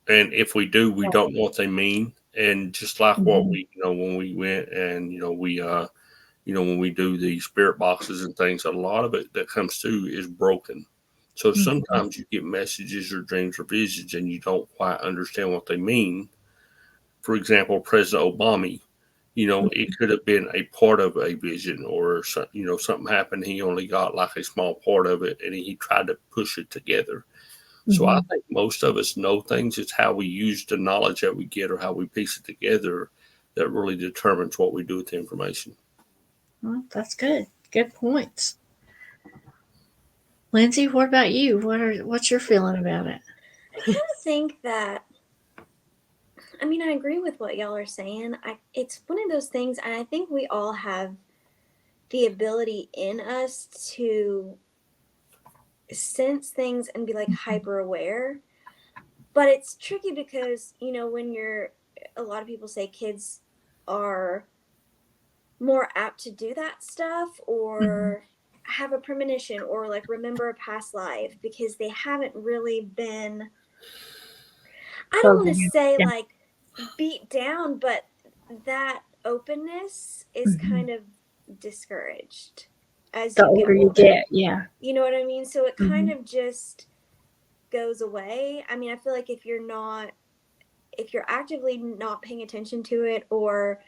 And if we do, we don't know what they mean. And just like what we, when we went and, when we do the spirit boxes and things, a lot of it that comes through is broken. So sometimes you get messages or dreams or visions and you don't quite understand what they mean. For example, President Obama, it could have been a part of a vision, or, something happened. He only got like a small part of it, and he tried to push it together. So I think most of us know things. It's how we use the knowledge that we get, or how we piece it together, that really determines what we do with the information. Well, that's good. Good points. Lindsay, what about you? What's your feeling about it? I kind of think that, I agree with what y'all are saying. It's one of those things, and I think we all have the ability in us to sense things and be like hyper aware. But it's tricky because, when a lot of people say kids are more apt to do that stuff, or have a premonition, or like remember a past life, because they haven't really been, I don't want to say like beat down, but that openness is kind of discouraged as The you get older you older. get, yeah. You know what I mean? So it kind of just goes away. I feel like if you're actively not paying attention to it, or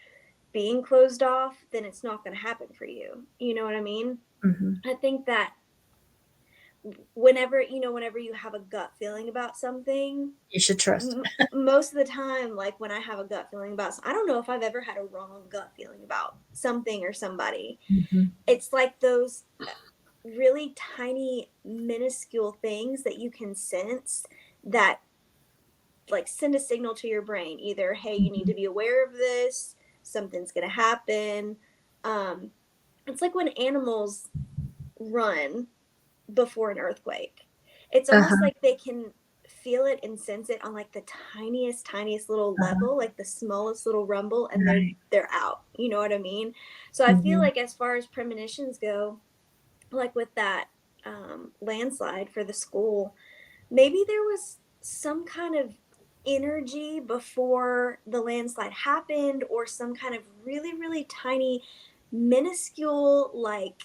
being closed off, then it's not going to happen for you. You know what I mean? I think that whenever you have a gut feeling about something, You should trust. Most of the time, like when I have a gut feeling about, I don't know if I've ever had a wrong gut feeling about something or somebody. It's like those really tiny, minuscule things that you can sense that like send a signal to your brain, either, hey, you need to be aware of this, something's going to happen. It's like when animals run before an earthquake. It's almost like they can feel it and sense it on like the tiniest little level, like the smallest little rumble, and Right. they're out. You know what I mean? So I feel Mhm. like as far as premonitions go, like with that landslide for the school, maybe there was some kind of energy before the landslide happened, or some kind of really tiny, minuscule, like,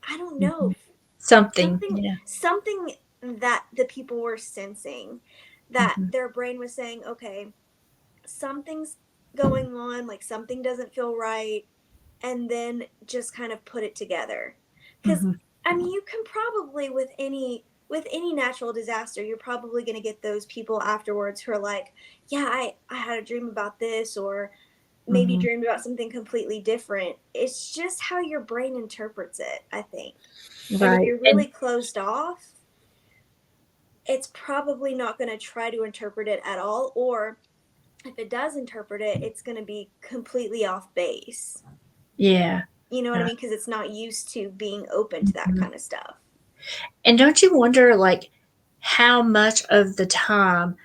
I don't know, Mhm. Something, something yeah. something that the people were sensing, that Mhm. their brain was saying, okay, something's going on, like something doesn't feel right, and then just kind of put it together. Because Mhm. I mean, you can probably, with any natural disaster, you're probably going to get those people afterwards who are like, yeah, I had a dream about this, or maybe Mhm. dreamed about something completely different. It's just how your brain interprets it, I think. And if Right. you're really closed off, it's probably not going to try to interpret it at all, or if it does interpret it, it's going to be completely off base. Yeah. You know what I Yeah. mean? Because it's not used to being open to that Mhm. kind of stuff. And don't you wonder, like, how much of the time,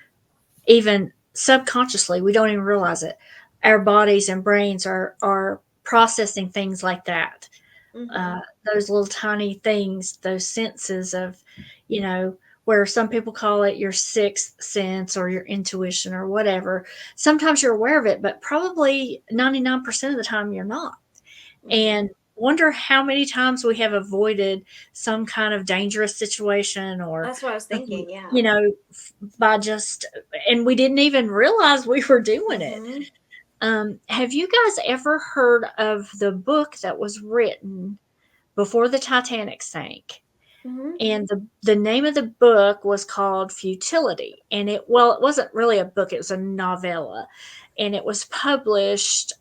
even subconsciously, we don't even realize it, our bodies and brains are processing things like that. Mm-hmm. Uh, those little tiny things, those senses of, you know, where some people call it your sixth sense or your intuition or whatever. Sometimes you're aware of it, but probably 99% of the time you're not. Mm-hmm. And wonder how many times we have avoided some kind of dangerous situation or That's what I was something, thinking. Yeah. you know, by just, and we didn't even realize we were doing it. Mm-hmm. Have you guys ever heard of the book that was written before the Titanic sank? Mm-hmm. And the name of the book was called Futility. And it wasn't really a book, it was a novella. And it was published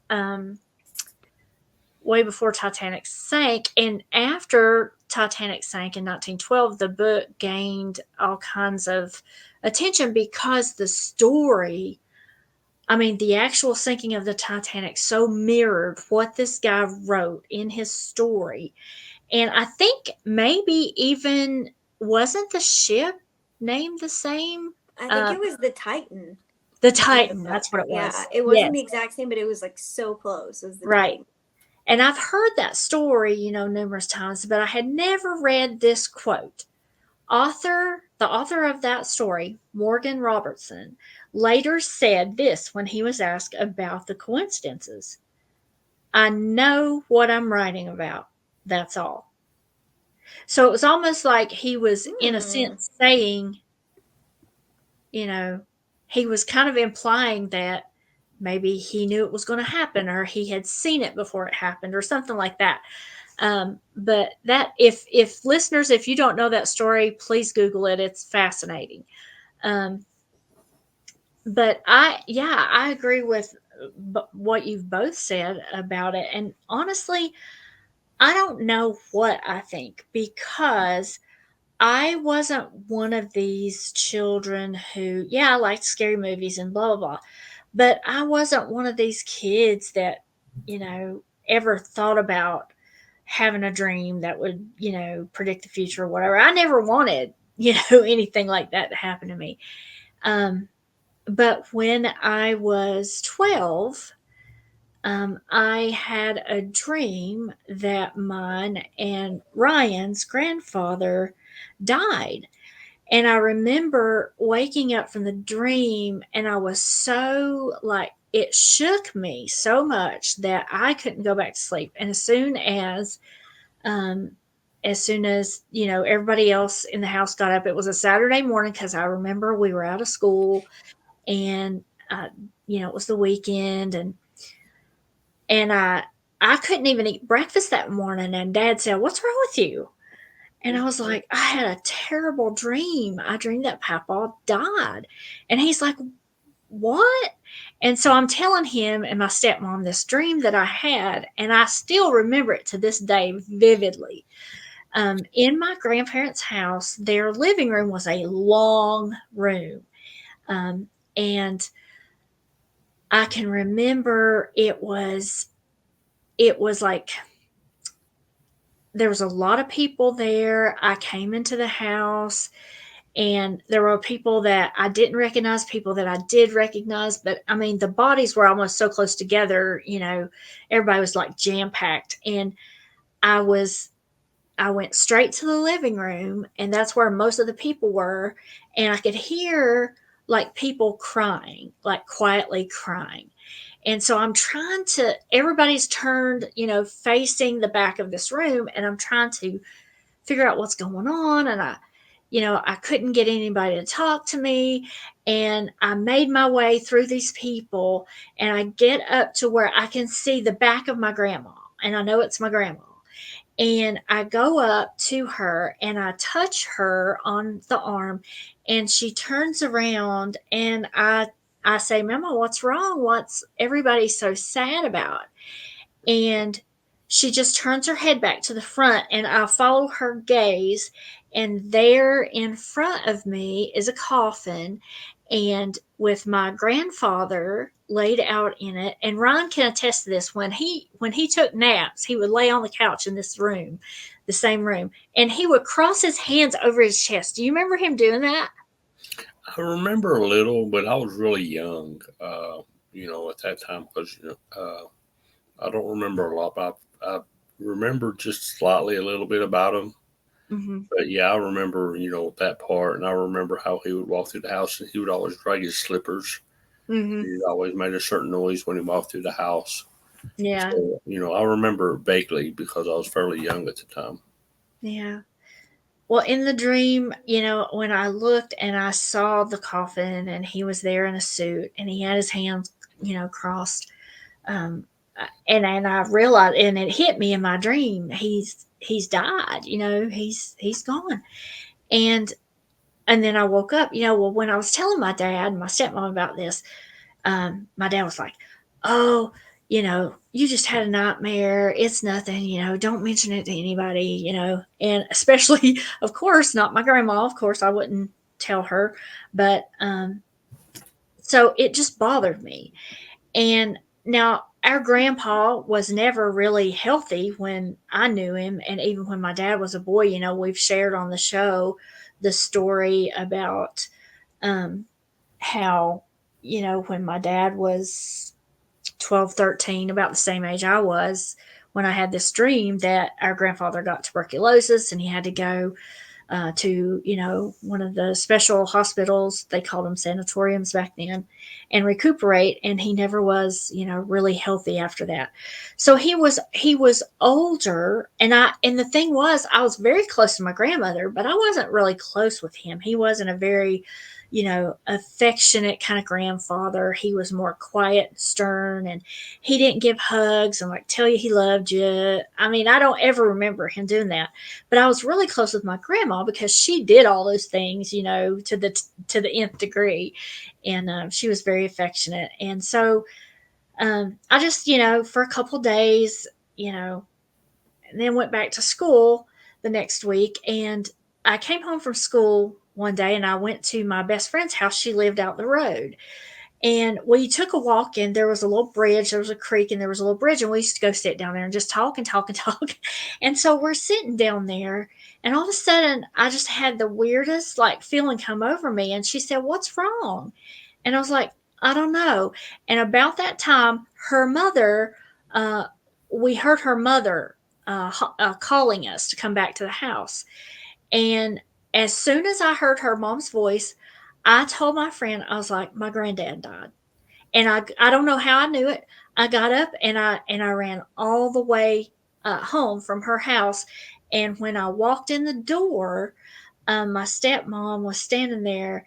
way before Titanic sank. And after Titanic sank in 1912, the book gained all kinds of attention because the story, I mean, the actual sinking of the Titanic so mirrored what this guy wrote in his story. And I think maybe even wasn't the ship named the same? I think Uh, it was the Titan the in the Titan, book. that's what it Yeah. was. It wasn't the Yes, exact same, but it was like so close. It was the right. Titan. And I've heard that story, numerous times, but I had never read this quote. The author of that story, Morgan Robertson, later said this when he was asked about the coincidences. I know what I'm writing about. That's all. So it was almost like he was, in a Hmm. sense, saying, you know, he was kind of implying that maybe he knew it was going to happen or he had seen it before it happened or something like that. But that, if listeners, if you don't know that story, please Google it. It's fascinating. Um, but I agree with what you've both said about it. And honestly, I don't know what I think because I wasn't one of these children who, yeah, I liked scary movies and blah, blah, blah. But I wasn't one of these kids that, ever thought about having a dream that would, predict the future or whatever. I never wanted, anything like that to happen to me. Um, but when I was 12, I had a dream that mine and Ryan's grandfather died. And I remember waking up from the dream, and I was so like, it shook me so much that I couldn't go back to sleep. And um, as soon as, everybody else in the house got up, it was a Saturday morning because I remember we were out of school and, uh, it was the weekend and I couldn't even eat breakfast that morning. And Dad said, "What's wrong with you?" And I was like, "I had a terrible dream. I dreamed that Papa died." And he's like, "What?" And so I'm telling him and my stepmom this dream that I had, and I still remember it to this day vividly. In my grandparents' house, their living room was a long room. And I can remember it was like there was a lot of people there. I came into the house And there were people that I didn't recognize, people that I did recognize, but I mean, the bodies were almost so close together, everybody was like jam packed. And I was, I went straight to the living room, and that's where most of the people were. And I could hear like people crying, like quietly crying. And so I'm trying to, everybody's turned, facing the back of this room, and I'm trying to figure out what's going on. And I couldn't get anybody to talk to me. And I made my way through these people, and I get up to where I can see the back of my grandma, and I know it's my grandma. And I go up to her and I touch her on the arm, and she turns around, and I say, Mama, what's wrong? What's everybody so sad about? And she just turns her head back to the front, and I follow her gaze, and there in front of me is a coffin, and with my grandfather laid out in it. And Ron can attest to this. When he took naps, he would lay on the couch in this room, the same room, and he would cross his hands over his chest. Do you remember him doing that? I remember a little, but I was really young, at that time because I don't remember a lot. But I remember just slightly a little bit about him. Mm-hmm. But yeah, I remember that part, and I remember how he would walk through the house, and he would always drag his slippers. Mm-hmm. He always made a certain noise when he walked through the house. Yeah. So, I remember vaguely because I was fairly young at the time. Yeah. Well, in the dream, when I looked and I saw the coffin, and he was there in a suit, and he had his hands, crossed, and I realized, and it hit me in my dream, he's died, he's gone. And then I woke up, well, when I was telling my dad and my stepmom about this, my dad was like, oh, you just had a nightmare. It's nothing, don't mention it to anybody, and especially, of course, not my grandma. Of course, I wouldn't tell her. But so it just bothered me. And now our grandpa was never really healthy when I knew him. And even when my dad was a boy, we've shared on the show the story about how, when my dad was 12, 13, about the same age I was, when I had this dream that our grandfather got tuberculosis, and he had to go to, one of the special hospitals. They called them sanatoriums back then, and recuperate. And he never was, really healthy after that. So he was older. And the thing was, I was very close to my grandmother, but I wasn't really close with him. He wasn't a very, affectionate kind of grandfather. He was more quiet and stern, and he didn't give hugs and like tell you he loved you. I mean, I don't ever remember him doing that. But I was really close with my grandma because she did all those things, to the nth degree, and she was very affectionate. And so I just, for a couple days, and then went back to school the next week. And I came home from school one day, and I went to my best friend's house. She lived out the road. And we took a walk, and there was a little bridge, there was a creek, and there was a little bridge, and we used to go sit down there and just talk and talk and talk. And so we're sitting down there, and all of a sudden I just had the weirdest like feeling come over me. And she said, what's wrong? And I was like, I don't know. And about that time, her mother, we heard her mother calling us to come back to the house. And as soon as I heard her mom's voice, I told my friend, I was like, my granddad died. And I don't know how I knew it. I got up, and I ran all the way home from her house. And when I walked in the door, my stepmom was standing there.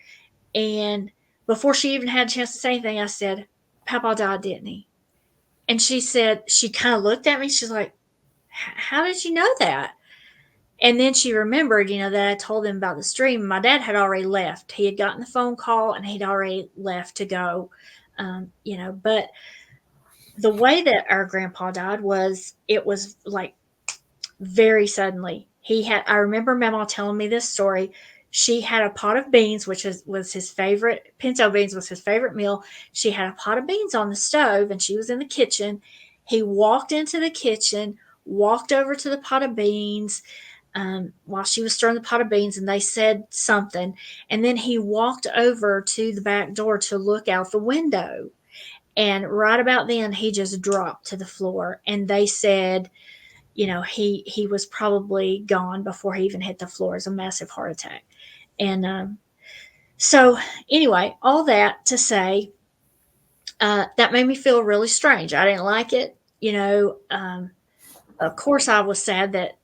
And before she even had a chance to say anything, I said, Papa died, didn't he? And she said, she kind of looked at me. She's like, how did you know that? And then she remembered, that I told them about the stream. My dad had already left. He had gotten the phone call, and he'd already left to go. But the way that our grandpa died it was like very suddenly. I remember Mama telling me this story. She had a pot of beans, which was his favorite. Pinto beans was his favorite meal. She had a pot of beans on the stove, and she was in the kitchen. He walked into the kitchen, walked over to the pot of beans, while she was stirring the pot of beans, and they said something, and then he walked over to the back door to look out the window, and right about then he just dropped to the floor, and they said, he was probably gone before he even hit the floor. It was a massive heart attack. And so anyway, all that to say, that made me feel really strange. I didn't like it. Of course I was sad that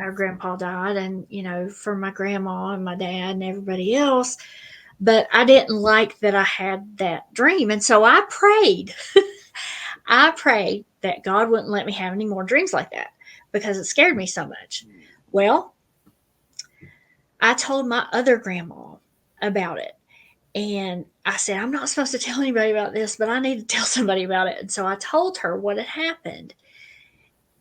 our grandpa died, and for my grandma and my dad and everybody else, but I didn't like that I had that dream. And so I prayed. I prayed that God wouldn't let me have any more dreams like that because it scared me so much. Well, I told my other grandma about it, and I said, I'm not supposed to tell anybody about this, but I need to tell somebody about it. And so I told her what had happened.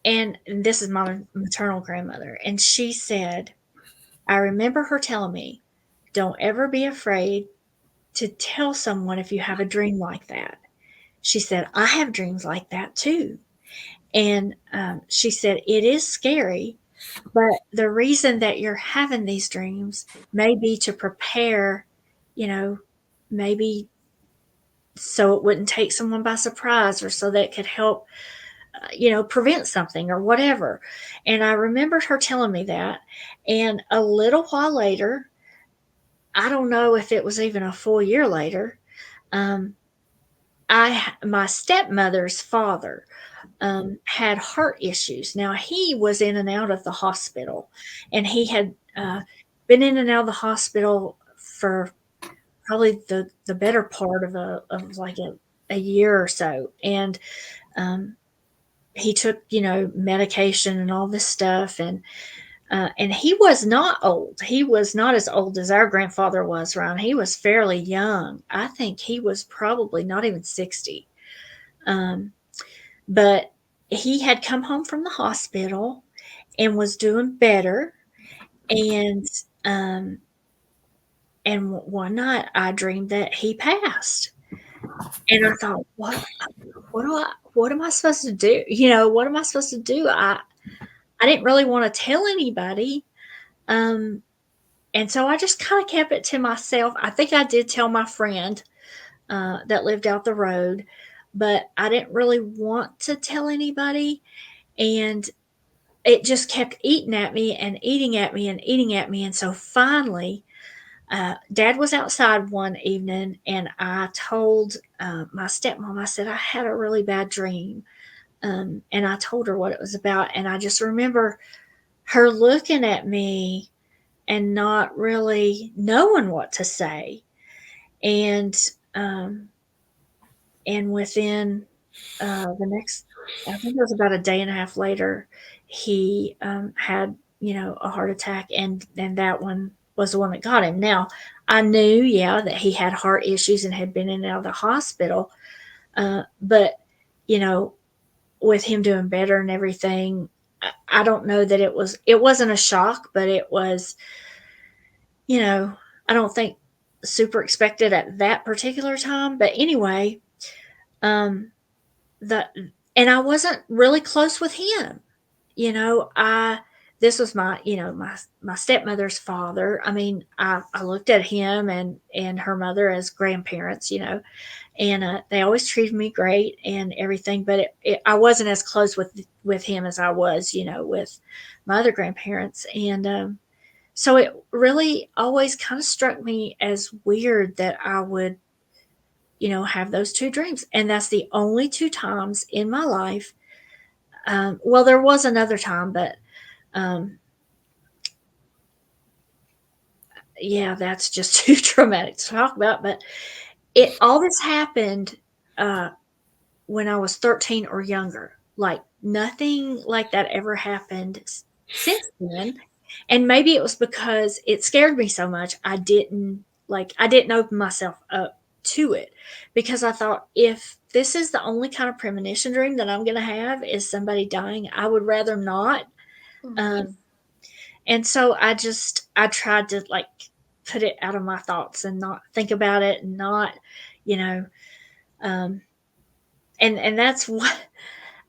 And this is my maternal grandmother. And she said, I remember her telling me, don't ever be afraid to tell someone if you have a dream like that. She said, I have dreams like that too. And she said, it is scary, but the reason that you're having these dreams may be to prepare, maybe so it wouldn't take someone by surprise, or so that it could help, prevent something or whatever. And I remembered her telling me that. And a little while later, I don't know if it was even a full year later, um, my stepmother's father had heart issues. Now, he was in and out of the hospital, and he had been in and out of the hospital for probably the better part of like a year or so. And he took, medication and all this stuff. And he was not old. He was not as old as our grandfather was, Ryan. He was fairly young. I think he was probably not even 60. But he had come home from the hospital and was doing better. And one night I dreamed that he passed. And I thought, what am I supposed to do? What am I supposed to do? I didn't really want to tell anybody. And so I just kind of kept it to myself. I think I did tell my friend that lived out the road, but I didn't really want to tell anybody. And it just kept eating at me and eating at me and eating at me. And so finally, Dad was outside one evening, and I told my stepmom, I said, I had a really bad dream. And I told her what it was about. And I just remember her looking at me and not really knowing what to say. And within the next, I think it was about a day and a half later, he had, a heart attack, and that one was the one that got him. Now, I knew, that he had heart issues and had been in and out of the hospital. But, with him doing better and everything, I don't know that it wasn't a shock, but it was, I don't think super expected at that particular time. But anyway, and I wasn't really close with him. This was my, my stepmother's father. I mean, I looked at him and her mother as grandparents, and they always treated me great and everything, but I wasn't as close with him as I was, with my other grandparents. And so it really always kind of struck me as weird that I would, have those two dreams. And that's the only two times in my life. Well, there was another time, but that's just too traumatic to talk about. But all this happened when I was 13 or younger. Like nothing like that ever happened since then. And maybe it was because it scared me so much. I didn't open myself up to it, because I thought, if this is the only kind of premonition dream that I'm going to have is somebody dying, I would rather not. Mhm. And so I tried to put it out of my thoughts and not think about it, and not, and that's what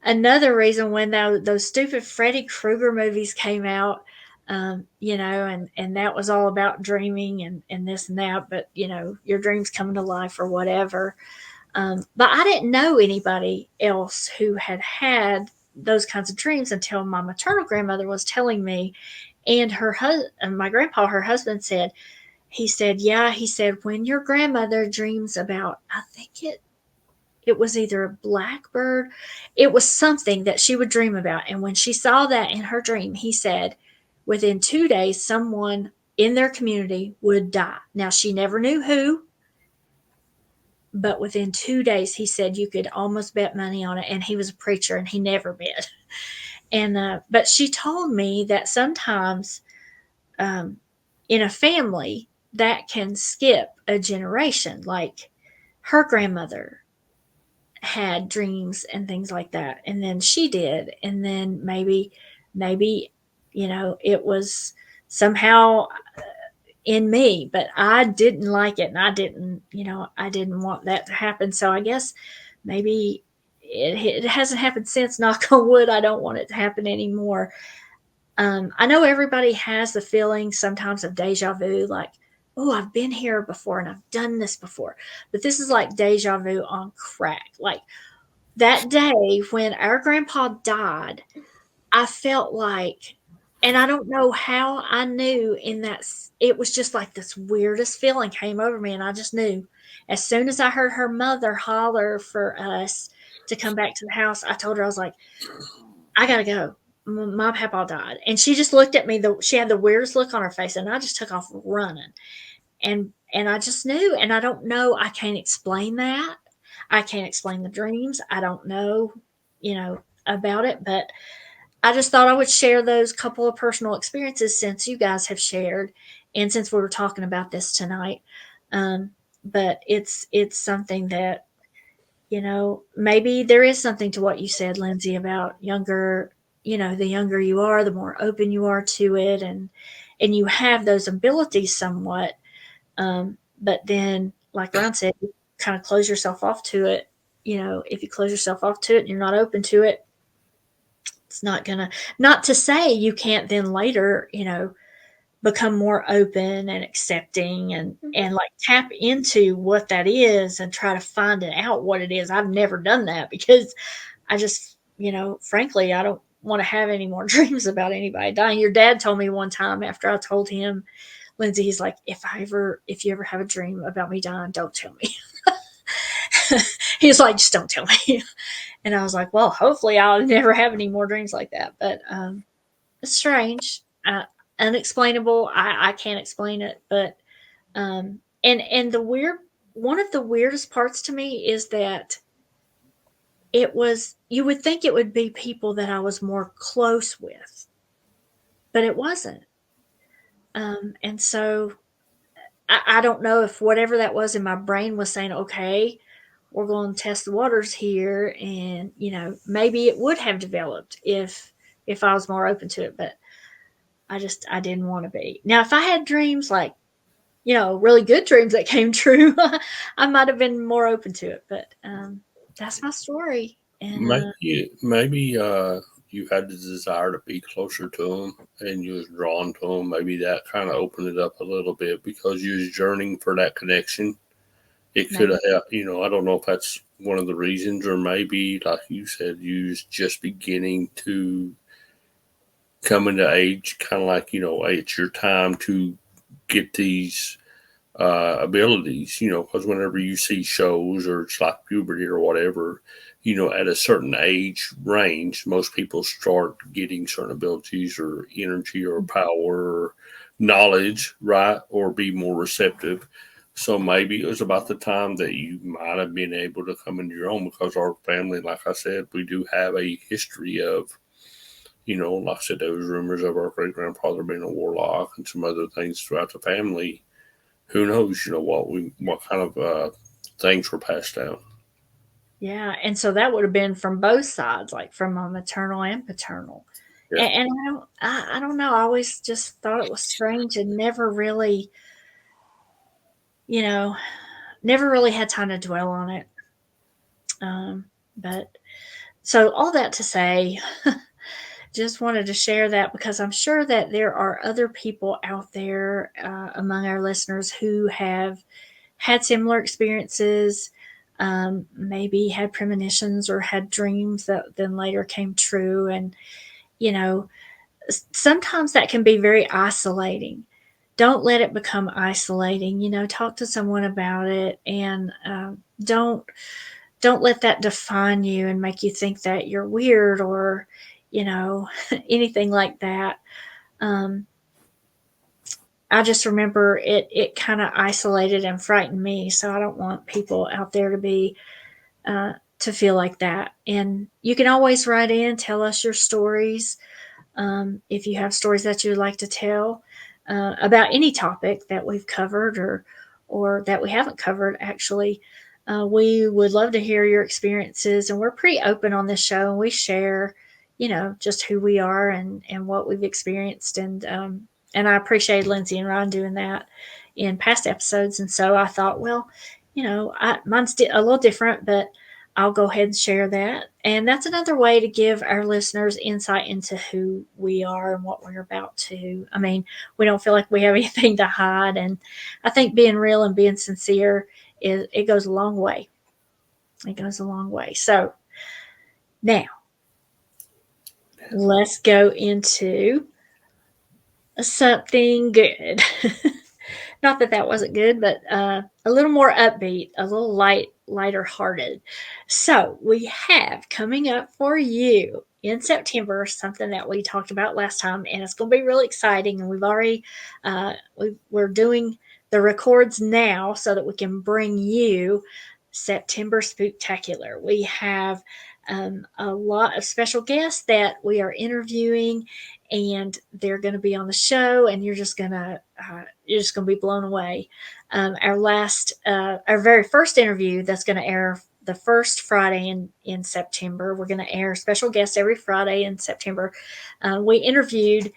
another reason when those stupid Freddy Krueger movies came out. and that was all about dreaming and this and that, but your dreams coming to life or whatever. But I didn't know anybody else who had those kinds of dreams until my maternal grandmother was telling me, and my grandpa, her husband, said, yeah, he said, when your grandmother dreams about, I think it was either a blackbird, it was something that she would dream about. And when she saw that in her dream, he said, within 2 days, someone in their community would die. Now, she never knew who, but within 2 days, he said you could almost bet money on it. And he was a preacher and he never bet. And, but she told me that sometimes in a family that can skip a generation, like her grandmother had dreams and things like that, and then she did, and then maybe it was somehow in me, but I didn't like it, and I didn't want that to happen. So I guess maybe it hasn't happened since, knock on wood. I don't want it to happen anymore. I know everybody has the feeling sometimes of deja vu, like, oh, I've been here before and I've done this before. But this is like deja vu on crack. Like that day when our grandpa died, I felt like, and I don't know how I knew it was just like this weirdest feeling came over me. And I just knew as soon as I heard her mother holler for us to come back to the house, I told her, I was like, I gotta go. My papa died. And she just looked at me. She had the weirdest look on her face, and I just took off running. And I just knew, and I don't know. I can't explain that. I can't explain the dreams. I don't know, about it, but I just thought I would share those couple of personal experiences since you guys have shared, and since we were talking about this tonight. Um, but it's something that maybe there is something to what you said, Lindsay, about younger. The younger you are, the more open you are to it, and you have those abilities somewhat. But then, like Ron said, you kind of close yourself off to it. If you close yourself off to it and you're not open to it, it's not gonna. Not to say you can't then later, become more open and accepting and like tap into what that is and try to find it out what it is. I've never done that because I just, frankly, I don't want to have any more dreams about anybody dying. Your dad told me one time after I told him, Lindsay, he's like, if you ever have a dream about me dying, don't tell me. He's like, just don't tell me. And I was like, well, hopefully I'll never have any more dreams like that. But it's strange, unexplainable. I can't explain it. But and one of the weirdest parts to me is that you would think it would be people that I was more close with, but it wasn't. And so I don't know if whatever that was in my brain was saying, okay, we're going to test the waters here. And, maybe it would have developed if I was more open to it, but I didn't want to be. Now, if I had dreams like, really good dreams that came true, I might have been more open to it, but, that's my story. And maybe you had the desire to be closer to them, and you was drawn to them. Maybe that kind of opened it up a little bit because you was yearning for that connection. It could have, I don't know if that's one of the reasons, or maybe, like you said, you was just beginning to come into age, kind of like, hey, it's your time to get these abilities, because whenever you see shows or it's like puberty or whatever, at a certain age range, most people start getting certain abilities or energy or power or knowledge, right? Or be more receptive. So maybe it was about the time that you might have been able to come into your own, because our family, like I said, we do have a history of, like I said, there was rumors of our great grandfather being a warlock and some other things throughout the family. Who knows, what kind of things were passed down. yeah. And so that would have been from both sides, like from my maternal and paternal. Yeah. And I don't know. I always just thought it was strange and never really, never really had time to dwell on it. But so all that to say, just wanted to share that because I'm sure that there are other people out there among our listeners who have had similar experiences, maybe had premonitions or had dreams that then later came true. And, you know, sometimes that can be very isolating. Don't let it become isolating. Talk to someone about it, and don't let that define you and make you think that you're weird or anything like that. Um, I just remember it kind of isolated and frightened me. So I don't want people out there to be to feel like that. And you can always write in, tell us your stories. If you have stories that you would like to tell about any topic that we've covered or that we haven't covered, actually, we would love to hear your experiences. And we're pretty open on this show, and we share, just who we are and what we've experienced. And I appreciate Lindsay and Ron doing that in past episodes. And so I thought, well, mine's a little different, but I'll go ahead and share that. And that's another way to give our listeners insight into who we are and what we're about to. I mean, we don't feel like we have anything to hide. And I think being real and being sincere, it goes a long way. It goes a long way. So now let's go into something good. Not that that wasn't good, but a little more upbeat, a little lighter hearted. So we have coming up for you in September something that we talked about last time, and it's going to be really exciting. And we've already we're doing the records now so that we can bring you September Spooktacular. We have a lot of special guests that we are interviewing, and they're going to be on the show, and you're just going to be blown away. Our very first interview that's going to air the first Friday in September. We're going to air special guests every Friday in September. We interviewed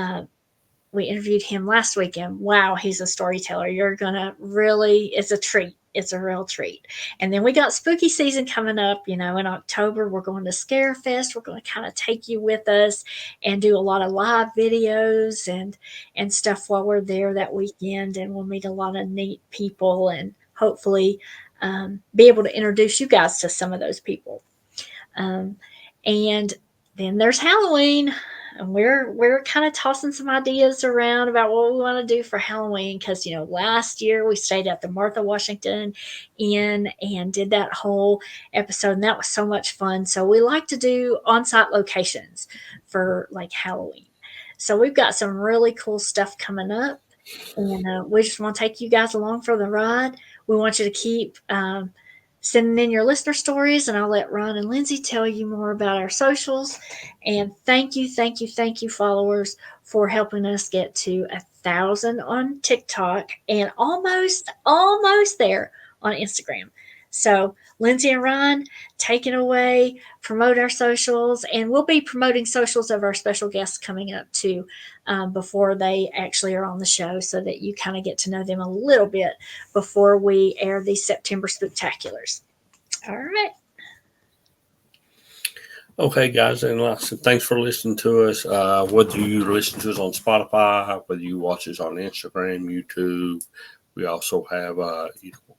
him last weekend. Wow, he's a storyteller. You're going to really, it's a treat. It's a real treat. And then we got spooky season coming up, in October. We're going to Scare Fest. We're going to kind of take you with us and do a lot of live videos and stuff while we're there that weekend. And we'll meet a lot of neat people and hopefully be able to introduce you guys to some of those people. And then there's Halloween. And we're kind of tossing some ideas around about what we want to do for Halloween because, last year we stayed at the Martha Washington Inn and did that whole episode, and that was so much fun. So we like to do on-site locations for like Halloween. So we've got some really cool stuff coming up, and we just want to take you guys along for the ride. We want you to keep sending in your listener stories, and I'll let Ron and Lindsay tell you more about our socials. And thank you, followers, for helping us get to 1,000 on TikTok and almost there on Instagram. So Lindsay and Ron, take it away, promote our socials, and we'll be promoting socials of our special guests coming up too before they actually are on the show so that you kind of get to know them a little bit before we air these September Spooktaculars. All right. Okay, guys, and like I said, thanks for listening to us. Whether you listen to us on Spotify, whether you watch us on Instagram, YouTube, we also have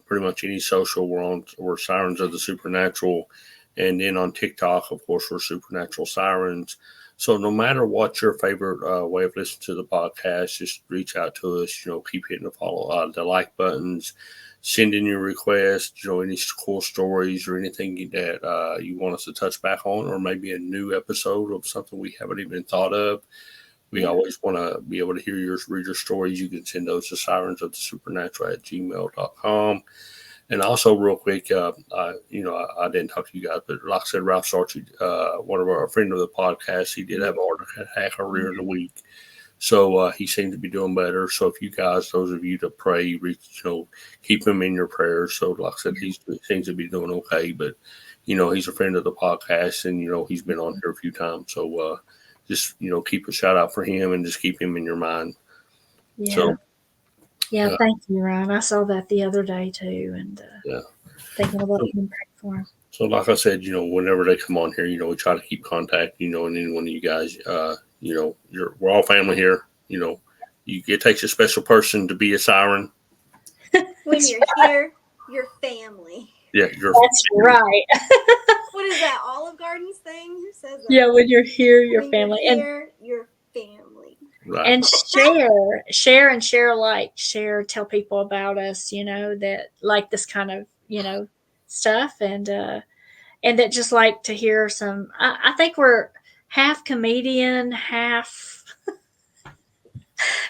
pretty much any social. We're Sirens of the Supernatural, and then on TikTok, of course, we're Supernatural Sirens. So no matter what your favorite way of listening to the podcast, just reach out to us. Keep hitting the like buttons. Send in your requests, any cool stories or anything that you want us to touch back on, or maybe a new episode of something we haven't even thought of. We always want to be able to read your stories. You can send those to sirensofthesupernatural@gmail.com. And also, real quick, I didn't talk to you guys, but like I said, Ralph Sarchi, one of our friend of the podcast, he did have a heart attack earlier in the week. So he seems to be doing better. So if you guys, those of you to pray, keep him in your prayers. So like I said, he seems to be doing okay. But, he's a friend of the podcast, and, he's been on here a few times. So just, keep a shout out for him and just keep him in your mind. Yeah. So, thank you, Ryan. I saw that the other day too. And thinking about him, praying for him. So, like I said, whenever they come on here, we try to keep contact, and any one of you guys, we're all family here. It takes a special person to be a siren. When you're here, you're family. Yeah, That's right. What is that, Olive Garden's thing? Who says that? Yeah, when you're here, your when family. You're here, your family. right. And share and share alike. Tell people about us, that like this kind of, stuff, and that just like to hear some. I think we're half comedian, half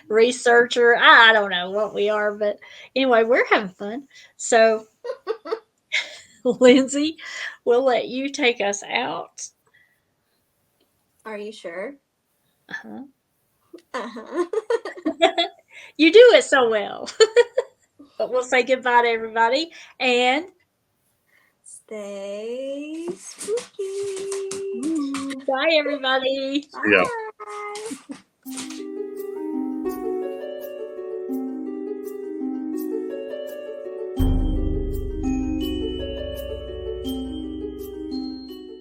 researcher. I don't know what we are, but anyway, we're having fun. So, Lindsay, we'll let you take us out. Are you sure? Uh-huh. Uh-huh. You do it so well. But we'll say goodbye to everybody and stay spooky. bye, everybody. Bye. Yeah.